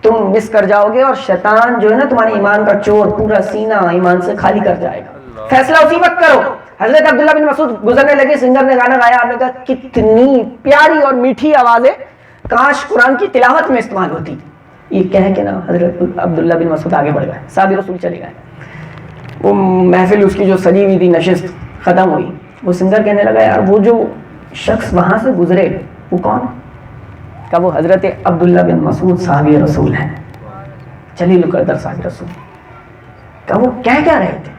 تم مس کر جاؤ گے، اور شیطان جو ہے نا تمہارے ایمان کا چور پورا سینہ ایمان سے خالی کر جائے گا۔ فیصلہ اسی وقت کرو۔ حضرت عبداللہ بن مسعود گزرنے لگے، سنگر نے گانا گایا، آپ نے کہا کتنی پیاری اور میٹھی آواز ہے، کاش قرآن کی تلاوت میں استعمال ہوتی۔ یہ کہہ کے نا حضرت عبداللہ بن مسعود آگے بڑھ گئے، صحابی رسول چلے گئے۔ وہ محفل اس کی جو سجی ہوئی تھی، نشست ختم ہوئی، وہ سنگر کہنے لگا یار وہ جو شخص وہاں سے گزرے وہ کون ہے؟ کہ وہ حضرت عبداللہ بن مسعود صحابی رسول ہیں، جلیل القدر صحابی رسول۔ کہ وہ کہہ کیا رہے تھے؟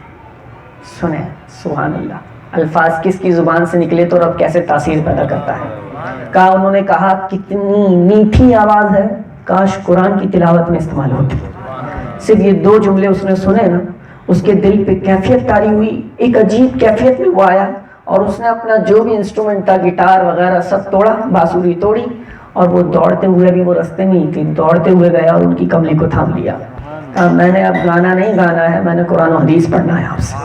سنیں، سبحان اللہ، الفاظ کس کی زبان سے نکلے تو رب کیسے تاثیر پیدا کرتا ہے۔ کہا انہوں نے کہا کتنی میٹھی آواز ہے، کاش قرآن کی تلاوت میں استعمال ہوتی۔ صرف یہ دو جملے اس نے سنے نا، اس کے دل پہ کیفیت طاری ہوئی، ایک عجیب کیفیت میں وہ آیا، اور اس نے اپنا جو بھی انسٹرومنٹ تھا، گٹار وغیرہ سب توڑا، بانسری توڑی، اور وہ دوڑتے ہوئے بھی وہ رستے میں ہی تھی، دوڑتے ہوئے گیا اور ان کی کملی کو تھام لیا۔ کہا میں نے اب گانا نہیں گانا ہے، میں نے قرآن و حدیث پڑھنا ہے آپ سے.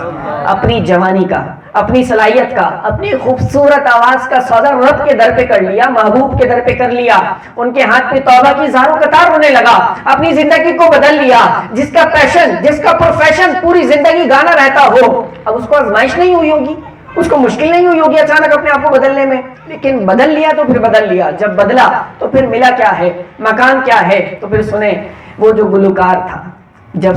اپنی جوانی کا، اپنی صلاحیت کا، اپنی خوبصورت آواز کا سودا رب کے در پہ کر لیا، محبوب کے در پہ کر لیا. ان کے ہاتھ پہ توبہ کی زاروں قطار ہونے لگا. اپنی زندگی کو بدل لیا. جس کا پیشن، جس کا پروفیشن پوری زندگی گانا رہتا ہو، اب اس کو آزمائش نہیں ہوئی ہوگی، اس کو مشکل نہیں ہوئی ہوگی اچانک اپنے آپ کو بدلنے میں. لیکن بدل لیا تو پھر بدل لیا. جب بدلا تو پھر ملا کیا ہے، مکان کیا ہے. تو پھر سنیں وہ جو گلوکار تھا، جب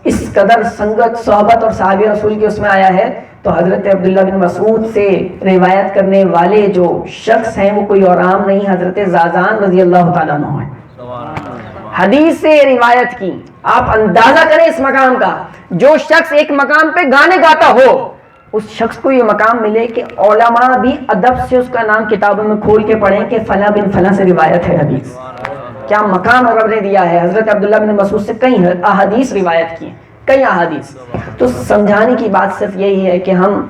اس قدر سنگت، صحبت اور صحابی رسول کے اس میں آیا ہے، تو حضرت عبداللہ بن مسعود سے روایت کرنے والے جو شخص ہیں وہ کوئی اور عام نہیں، حضرت زازان رضی اللہ تعالیٰ عنہ ہیں. حدیث سے روایت کی. آپ اندازہ کریں اس مقام کا. جو شخص ایک مقام پہ گانے گاتا ہو، اس شخص کو یہ مقام ملے کہ علماء بھی ادب سے اس کا نام کتابوں میں کھول کے پڑھیں کہ فلاں بن فلاں سے روایت ہے حدیث. کیا مقام رب نے دیا ہے. حضرت عبداللہ بن مسعود سے کئی احادیث روایت کی ہیں، کئی احادیث. تو سمجھانے کی بات صرف یہی ہے کہ ہم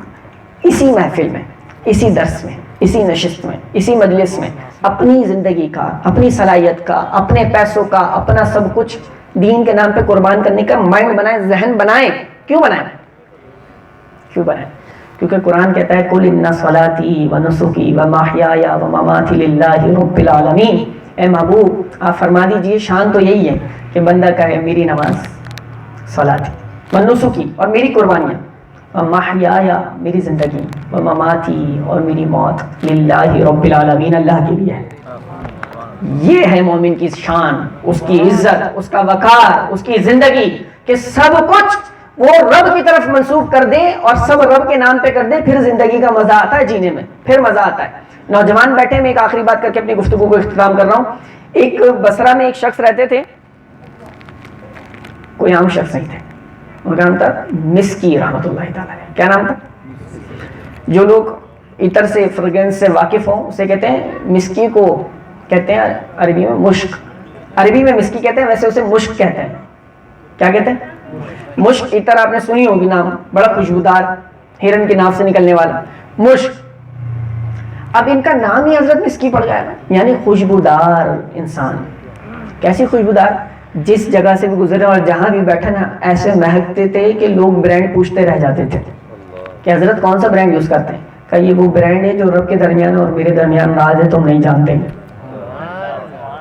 اسی محفل میں، اسی درس میں، اسی نشست میں، اسی مجلس میں اپنی زندگی کا، اپنی صلاحیت کا، اپنے پیسوں کا، اپنا سب کچھ دین کے نام پہ قربان کرنے کا مائنڈ بنائیں، ذہن بنائیں. کیوں بنائیں؟ کیوں بنائیں؟ کیونکہ قرآن کہتا ہے قُلْ إِنَّ صَلَاتِي وَنُسُكِي وَمَحْيَايَ وَمَمَاتِي لِلَّهِ رَبِّ الْعَالَمِينَ. اے محبوب آپ فرما دیجئے، شان تو یہی ہے کہ بندہ کہے میری نماز، صلاتی، ونسکی اور میری قربانیاں، ومحیایا میری زندگی، ومماتی اور میری موت، للہ رب العالمین اللہ کے لیے ہے. یہ ہے مومن کی شان، اس کی عزت، اس کا وقار، اس کی زندگی، کہ سب کچھ وہ رب کی طرف منسوب کر دے اور سب رب کے نام پہ کر دے. پھر زندگی کا مزہ آتا ہے جینے میں، پھر مزہ آتا ہے. نوجوان بیٹھے، میں ایک آخری بات کر کے اپنی گفتگو کو اختتام کر رہا ہوں. ایک بصرہ میں ایک شخص رہتے تھے، کوئی عام شخص نہیں تھے. ان کا نام تھا مسکی رحمۃ اللہ تعالیٰ. کیا نام تھا؟ جو لوگ عطر سے، فریگرنس سے واقف ہوں اسے کہتے ہیں مسکی، کو کہتے ہیں عربی میں مشک. عربی میں مسکی کہتے ہیں، ویسے اسے مشک کہتے ہیں. کیا کہتے ہیں؟ مشک. عطر آپ نے سنی ہوگی نام، بڑا خوشبودار، ہرن کی ناف سے نکلنے والا مشک. اب ان کا نام ہی حضرت مسکی پڑ گیا نا، یعنی خوشبودار انسان. کیسی خوشبودار؟ جس جگہ سے بھی گزرے اور جہاں بھی بیٹھے نا ایسے مہکتے تھے کہ لوگ برانڈ پوچھتے رہ جاتے تھے کہ حضرت کون سا برانڈ یوز کرتے ہیں. کہ یہ وہ برانڈ ہے جو رب کے درمیان اور میرے درمیان راز ہے، تم نہیں جانتے.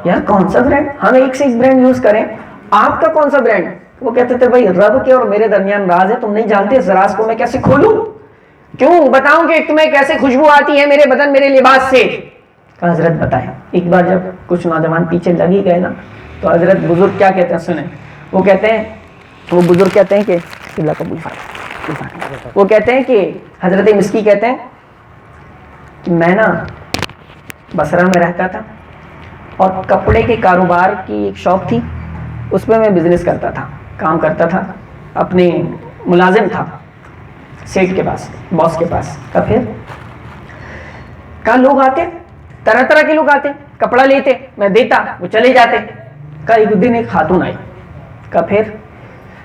یار کون سا برانڈ؟ ہم ایک سے ایک برانڈ یوز کریں، آپ کا کون سا برانڈ؟ وہ کہتے تھے بھائی رب کے اور میرے درمیان راز ہے، تم نہیں جانتے. اس راز کو میں کیسے کھولوں؟ کیوں بتاؤں کہ تمہیں کیسے خوشبو آتی ہے میرے بدن، میرے لباس سے؟ کہ حضرت بتائیں. ایک بار جب کچھ نوجوان پیچھے لگ ہی گئے نا، تو حضرت بزرگ کیا کہتے ہیں سنیں. وہ کہتے ہیں، وہ بزرگ کہتے ہیں کہ اللہ قبول فرمائے. وہ کہتے ہیں کہ حضرت مسکی کہتے ہیں کہ میں نا بصرہ میں رہتا تھا اور کپڑے کے کاروبار کی ایک شاپ تھی، اس میں بزنس کرتا تھا، کام کرتا تھا، اپنے ملازم تھا سیٹ کے پاس، باس کے پاس. کا پھر کہا لوگ آتے، طرح طرح کے لوگ آتے، کپڑا لیتے، میں دیتا، وہ چلے جاتے. کا ایک دن ایک خاتون آئی. کا پھر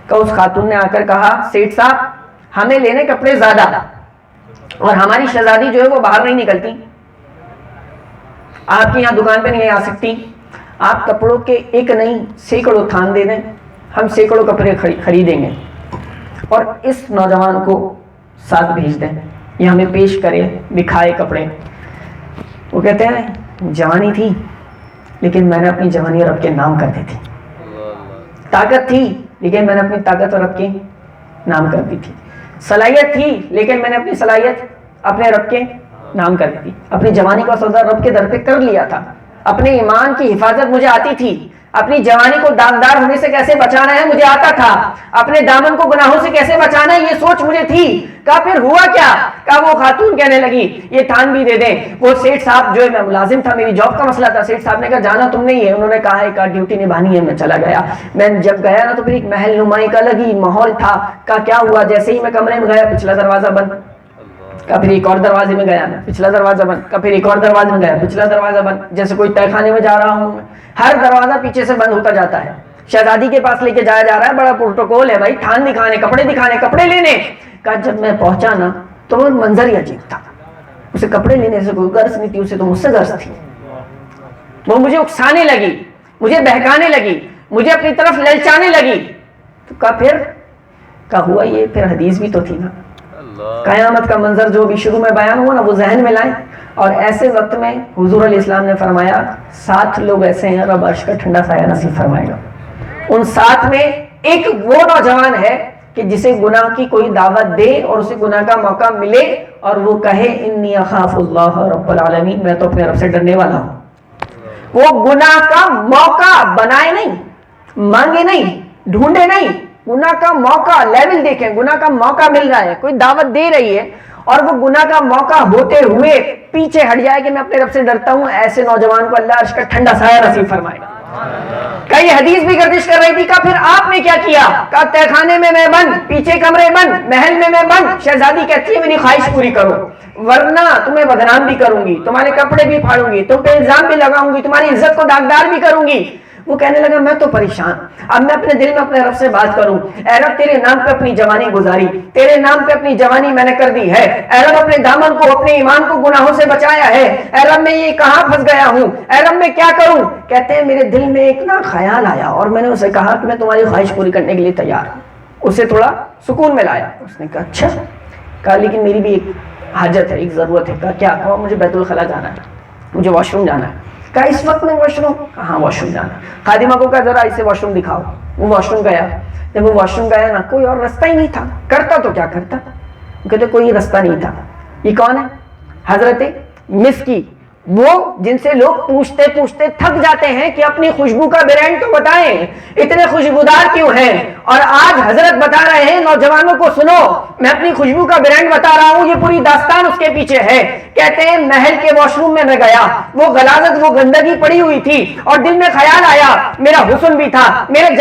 کا اس خاتون نے آ کر کہا سیٹ صاحب ہمیں لینے کپڑے زیادہ اور ہماری شہزادی جو ہے وہ باہر نہیں نکلتی، آپ کی یہاں دکان پہ نہیں آ سکتی، آپ کپڑوں کے ایک نہیں سینکڑوں تھان دے دیں، ہم سینکڑوں کپڑے خریدیں گے اور اس نوجوان کو ساتھ بھیج دیں، یہ ہمیں پیش کرے، دکھائے کپڑے. وہ کہتے ہیں جوانی تھی لیکن میں نے اپنی جوانی رب کے نام کر دی تھی. طاقت تھی لیکن میں نے اپنی طاقت اور رب کے نام کر دی تھی. صلاحیت تھی لیکن میں نے اپنی صلاحیت اپنے رب کے نام کر دی تھی. اپنی جوانی کا سودا رب کے در پہ کر لیا تھا. اپنے ایمان کی حفاظت مجھے آتی تھی. اپنی جوانی کو داغدار ہونے سے کیسے بچانا ہے مجھے آتا تھا. اپنے دامن کو گناہوں سے کیسے بچانا ہے یہ سوچ مجھے تھی. کہا پھر ہوا کیا؟ کہا وہ خاتون کہنے لگی یہ تھان بھی دے دیں. وہ سیٹ صاحب جو ہے، میں ملازم تھا، میری جاب کا مسئلہ تھا. سیٹ صاحب نے کہا جانا تم نہیں ہے. انہوں نے کہا ایک ڈیوٹی نبھانی ہے. میں چلا گیا. میں جب گیا نا تو پھر ایک محل نمائی کا الگ ہی ماحول تھا. کہا کیا ہوا؟ جیسے ہی میں کمرے میں گیا پچھلا دروازہ بند. کا پھر ایک اور دروازے میں گیا، پچھلا دروازہ بند. کا پھر ایک اور دروازے میں گیا، پچھلا دروازہ بند. جیسے کوئی تہہ خانے میں جا رہا ہوں، ہر دروازہ پیچھے سے بند ہوتا جاتا ہے. شہزادی کے پاس لے کے جایا جا رہا ہے، بڑا پروٹوکول ہے بھائی، تھان دکھانے، کپڑے لینے. کہا جب میں پہنچا نا تو وہ منظر ہی عجیب تھا. اسے کپڑے لینے سے کوئی غرض نہیں تھی، اسے تو مجھ سے غرض تھی. وہ مجھے اکسانے لگی، مجھے بہکانے لگی، مجھے اپنی طرف للچانے لگی. تو کہا پھر کہا ہوا یہ، پھر حدیث بھی تو تھی نا، قیامت کا منظر جو بھی شروع میں بیان ہوا نا وہ ذہن میں لائیں. اور ایسے وقت میں حضور علیہ السلام نے فرمایا 7 لوگ ایسے ہیں رب عرش کا ٹھنڈا سایہ نصیب فرمائے گا. ان 7 میں ایک وہ نوجوان ہے کہ جسے گناہ کی کوئی دعوت دے اور اسے گناہ کا موقع ملے اور وہ کہے انی اخاف اللہ رب العالمین، میں تو اپنے رب سے ڈرنے والا ہوں. وہ گناہ کا موقع بنائے نہیں، مانگے نہیں، ڈھونڈے نہیں، گناہ کا موقع لیول دیکھیں، گناہ کا موقع مل رہا ہے، کوئی دعوت دے رہی ہے اور وہ گناہ کا موقع ہوتے ہوئے پیچھے ہٹ جائے کہ میں اپنے رب سے ڈرتا ہوں، ایسے نوجوان کو اللہ عرش کا ٹھنڈا سایہ نصیب فرمائے گا. کئی حدیث بھی گردش کر رہی تھی. کہا پھر آپ نے کیا کیا؟ کہا تہ خانے میں میں بند، پیچھے کمرے بند، محل میں میں بند. شہزادی کہتی ہے میری خواہش پوری کرو ورنہ تمہیں بدنام بھی کروں گی، تمہارے کپڑے بھی پھاڑوں گی، تم پہ الزام بھی لگاؤں گی، تمہاری عزت کو داغدار بھی کروں گی. وہ کہنے لگا میں تو پریشان، اب میں اپنے دل میں اپنے رب سے بات کروں. اے رب تیرے نام پہ اپنی جوانی گزاری، تیرے نام پہ اپنی جوانی میں نے کر دی ہے. اے رب اپنے دامن کو، اپنے ایمان کو گناہوں سے بچایا ہے. اے رب میں یہ کہاں پھنس گیا ہوں، اے رب میں کیا کروں. کہتے ہیں میرے دل میں ایک نا خیال آیا اور میں نے اسے کہا کہ میں تمہاری خواہش پوری کرنے کے لیے تیار ہوں. اسے تھوڑا سکون میں لایا. اس نے کہا اچھا. کہا لیکن میری بھی ایک حاجت ہے، ایک ضرورت ہے. کہا کیا؟ کہا مجھے بیت الخلا جانا ہے، مجھے واش روم جانا ہے. کہا اس وقت میں واش روم؟ ہاں واش روم جانا. خادمہ کو کہا ذرا اسے واش روم دکھاؤ. وہ واش روم گیا. جب وہ واش روم گیا نا کوئی اور رستہ ہی نہیں تھا. کرتا تو کیا کرتا، کہتے کوئی رستہ نہیں تھا. یہ کون ہے؟ حضرت مسکی، وہ جن سے لوگ پوچھتے پوچھتے تھک جاتے ہیں کہ اپنی خوشبو کا برانڈ تو بتائیں، اتنے خوشبودار کیوں ہیں. اور آج حضرت بتا رہے ہیں نوجوانوں کو سنو، میں اپنی خوشبو کا برانڈ بتا رہا ہوں، یہ پوری داستان اس کے پیچھے ہے. کہتے ہیں محل کے واش روم میں گیا، وہ غلاظت، وہ گندگی پڑی ہوئی تھی اور دل میں خیال آیا میرا حسن بھی تھا، میرا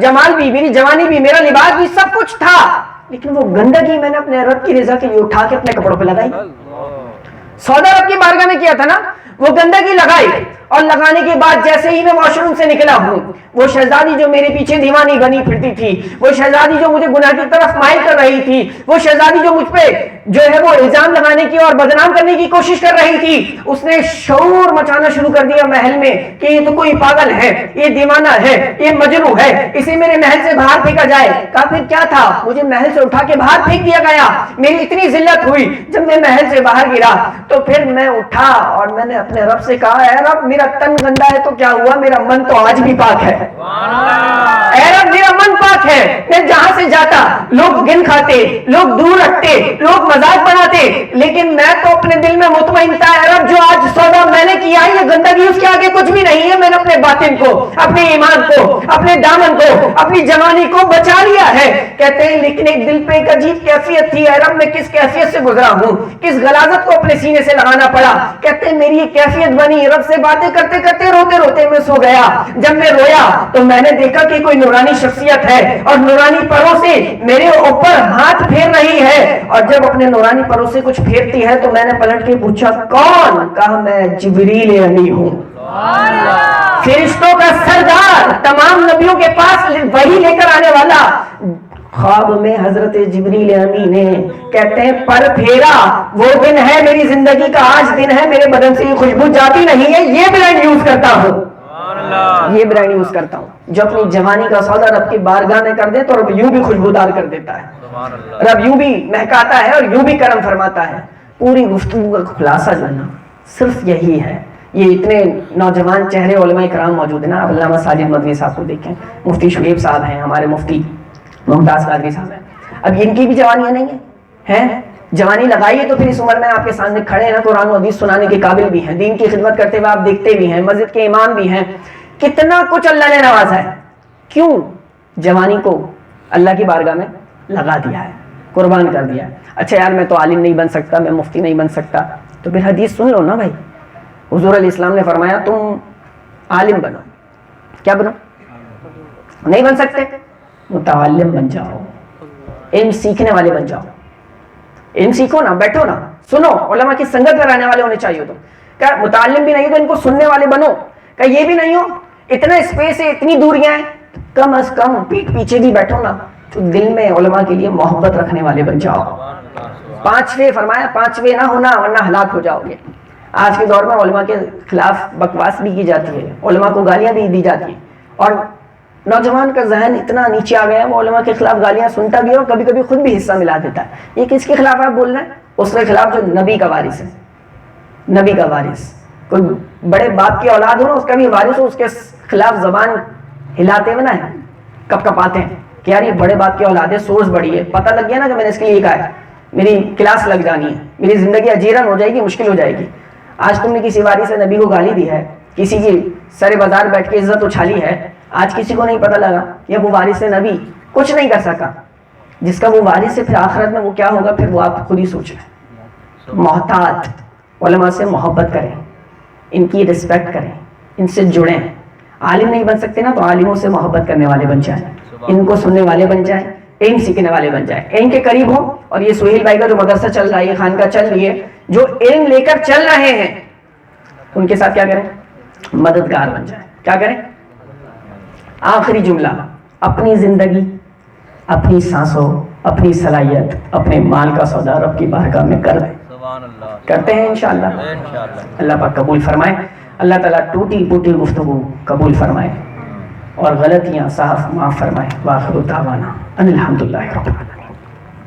جمال بھی، میری جوانی بھی، میرا لباس بھی، سب کچھ تھا، لیکن وہ گندگی میں نے اپنے رب کی رضا کے لیے اٹھا کے اپنے کپڑوں پہ لگائی. سودا رب کی بارگاہ میں کیا تھا نا، وہ گندگی لگائی اور لگانے کے بعد جیسے ہی میں واش روم سے نکلا ہوں، وہ شہزادی جو میرے پیچھے دیوانی بنی پھرتی تھی، وہ شہزادی جو مجھے گناہ کی طرف مائل کر رہی تھی، وہ شہزادی جو مجھ پہ جو ہے وہ الزام لگانے کی اور بدنام کرنے کی کوشش کر رہی تھی، اس نے شعور مچانا شروع کر دیا محل میں کہ یہ تو کوئی پاگل ہے، یہ دیوانہ ہے، یہ مجنوں ہے، اسے میرے محل سے باہر پھینکا جائے. کہا پھر کیا تھا؟ مجھے محل سے اٹھا کے باہر پھینک دیا گیا. میری اتنی ذلت ہوئی جب میں محل سے باہر گرا تو پھر میں اٹھا اور میں نے اپنے رب سے کہا اے رب میرا تن گندا ہے تو کیا ہوا، میرا من تو آج بھی پاک ہے. اے رب میرا من پاک ہے. میں جہاں سے جاتا لوگ گن کھاتے، لوگ دور رکھتے، لوگ مذاق بناتے، لیکن میں تو اپنے دل میں مطمئن تھا اے رب جو آج سودا میں نے کیا ہے یہ گندگی اس کے آگے کچھ بھی نہیں ہے. میں نے اپنے باطن کو، اپنے ایمان کو، اپنے دامن کو، اپنی جوانی کو بچا لیا ہے. کہتے ہیں لیکن ایک دل پہ ایک عجیب کیفیت تھی، اے رب میں کس کیفیت سے گزرا ہوں، کس غلاظت کو اپنے سینے سے لگانا پڑا. کہتے ہیں میری ایک کیفیت بنی، رب سے باتیں کرتے کرتے روتے روتے میں سو گیا. جب میں رویا تو میں نے دیکھا کہ کوئی نورانی شخصیت ہے اور نورانی پروں سے میرے اوپر ہاتھ پھیر رہی ہے، اور جب اپنے نورانی پروں سے کچھ پھیرتی ہے تو میں نے پلٹ کے پوچھا کون؟ کہا میں جبریل امی ہوں، فرشتوں کا سردار، تمام نبیوں کے پاس وحی لے کر آنے والا. خواب میں حضرت جبریل امی نے کہتے ہیں پر پھیرا. وہ دن ہے میری زندگی کا، آج دن ہے میرے بدن سے یہ خوشبو جاتی نہیں ہے. یہ برانڈ یوز کرتا ہوں، یہ برانڈ یوز کرتا ہوں جو اپنی جوانی کا سودا رب کی بارگاہ میں کر دے تو رب یوں بھی خوشبودار کر دیتا ہے، رب یوں بھی مہکاتا ہے اور یوں بھی کرم فرماتا ہے. پوری گفتگو کا خلاصہ جو ہے نا صرف یہی ہے. یہ اتنے نوجوان چہرے علماء کرام موجود ہیں نا. علامہ ساجد مدنی صاحب کو دیکھیں، مفتی شعیب صاحب ہیں، ہمارے مفتی ممتاز قادری صاحب ہیں. اب ان کی بھی جوانیاں نہیں ہیں، جوانی لگائیے تو پھر اس عمر میں آپ کے سامنے کھڑے ہیں نا، قرآن و حدیث سنانے کے قابل بھی ہیں، دین کی خدمت کرتے ہوئے آپ دیکھتے بھی ہیں، مسجد کے امام بھی ہیں. کتنا کچھ اللہ نے نوازا ہے. کیوں؟ جوانی کو اللہ کی بارگاہ میں لگا دیا ہے، قربان کر دیا ہے. اچھا یار میں تو عالم نہیں بن سکتا، میں مفتی نہیں بن سکتا، تو پھر حدیث سن لو نا بھائی. حضور علیہ السلام نے فرمایا تم عالم بنو. کیا بنو؟ نہیں بن سکتے؟ متعلم بن جاؤ، علم سیکھنے والے بن جاؤ. علم سیکھو نا، بیٹھو نا، سنو. علماء کی سنگت میں رہنے والے ہونے چاہیے. تم کیا متعلم بھی نہیں تو ان کو سننے والے بنو. کہ یہ بھی نہیں ہو اتنا اسپیس ہے، اتنی دوریاں ہیں، کم از کم پیٹ پیچھے بھی بیٹھو نا تو دل میں علماء کے لیے محبت رکھنے والے بن جاؤ. 5ویں فرمایا، 5ویں نہ ہونا ورنہ ہلاک ہو جاؤ گے. آج کے دور میں علماء کے خلاف بکواس بھی کی جاتی ہے، علماء کو گالیاں بھی دی جاتی ہیں اور نوجوان کا ذہن اتنا نیچے آ گیا ہے، وہ علماء کے خلاف گالیاں سنتا بھی ہے اور کبھی کبھی خود بھی حصہ ملا دیتا ہے۔ یہ کس کے خلاف آپ بول رہے ہیں؟ اس کے خلاف جو نبی کا وارث ہے، نبی کا وارث۔ کوئی بڑے باپ کی اولاد ہو نا، اس کا بھی وارث ہو، اس کے خلاف زبان ہلاتے ہوئے نا کپ کپاتے ہیں کہ یار یہ بڑے باپ کی اولاد ہے، سورس بڑی ہے، پتہ لگ گیا نا کہ میں نے اس کے لیے کہا ہے، میری کلاس لگ جانی ہے، میری زندگی اجیرن ہو جائے گی، مشکل ہو جائے گی۔ آج تم نے کسی وارث نبی کو گالی دی ہے، کسی کی سر بازار بیٹھ کے عزت اچھالی ہے، آج کسی کو نہیں پتہ لگا یہ وہ وارث نبی کچھ نہیں کر سکا، جس کا وہ وارث ہے پھر آخرت میں وہ کیا ہوگا پھر وہ آپ خود ہی سوچ لیں۔ محتاط، علماء سے محبت کریں، ان کی رسپیکٹ کریں، ان سے جڑیں۔ عالم نہیں بن سکتے نا تو عالموں سے محبت کرنے والے بن جائیں، ان کو سننے والے بن جائیں، علم سیکھنے والے بن جائیں، ان کے قریب ہوں۔ اور یہ سہیل بھائی کا جو مدرسہ چل رہا ہے، یہ خانقاہ چل رہی ہے، جو علم لے کر چل رہے ہیں ان کے ساتھ کیا کریں؟ مددگار بن جائیں۔ کیا کریں؟ آخری جملہ، اپنی زندگی، اپنی سانسوں، اپنی صلاحیت، اپنے مال کا سودا رب کی بارگاہ میں کر دیں۔ کرتے ہیں انشاءاللہ۔ اللہ پاک قبول فرمائے، اللہ تعالیٰ ٹوٹی پوٹی گفتگو قبول فرمائے اور غلطیاں صاف معاف فرمائے۔ وآخر دعوانا ان الحمدللہ رب العالمین۔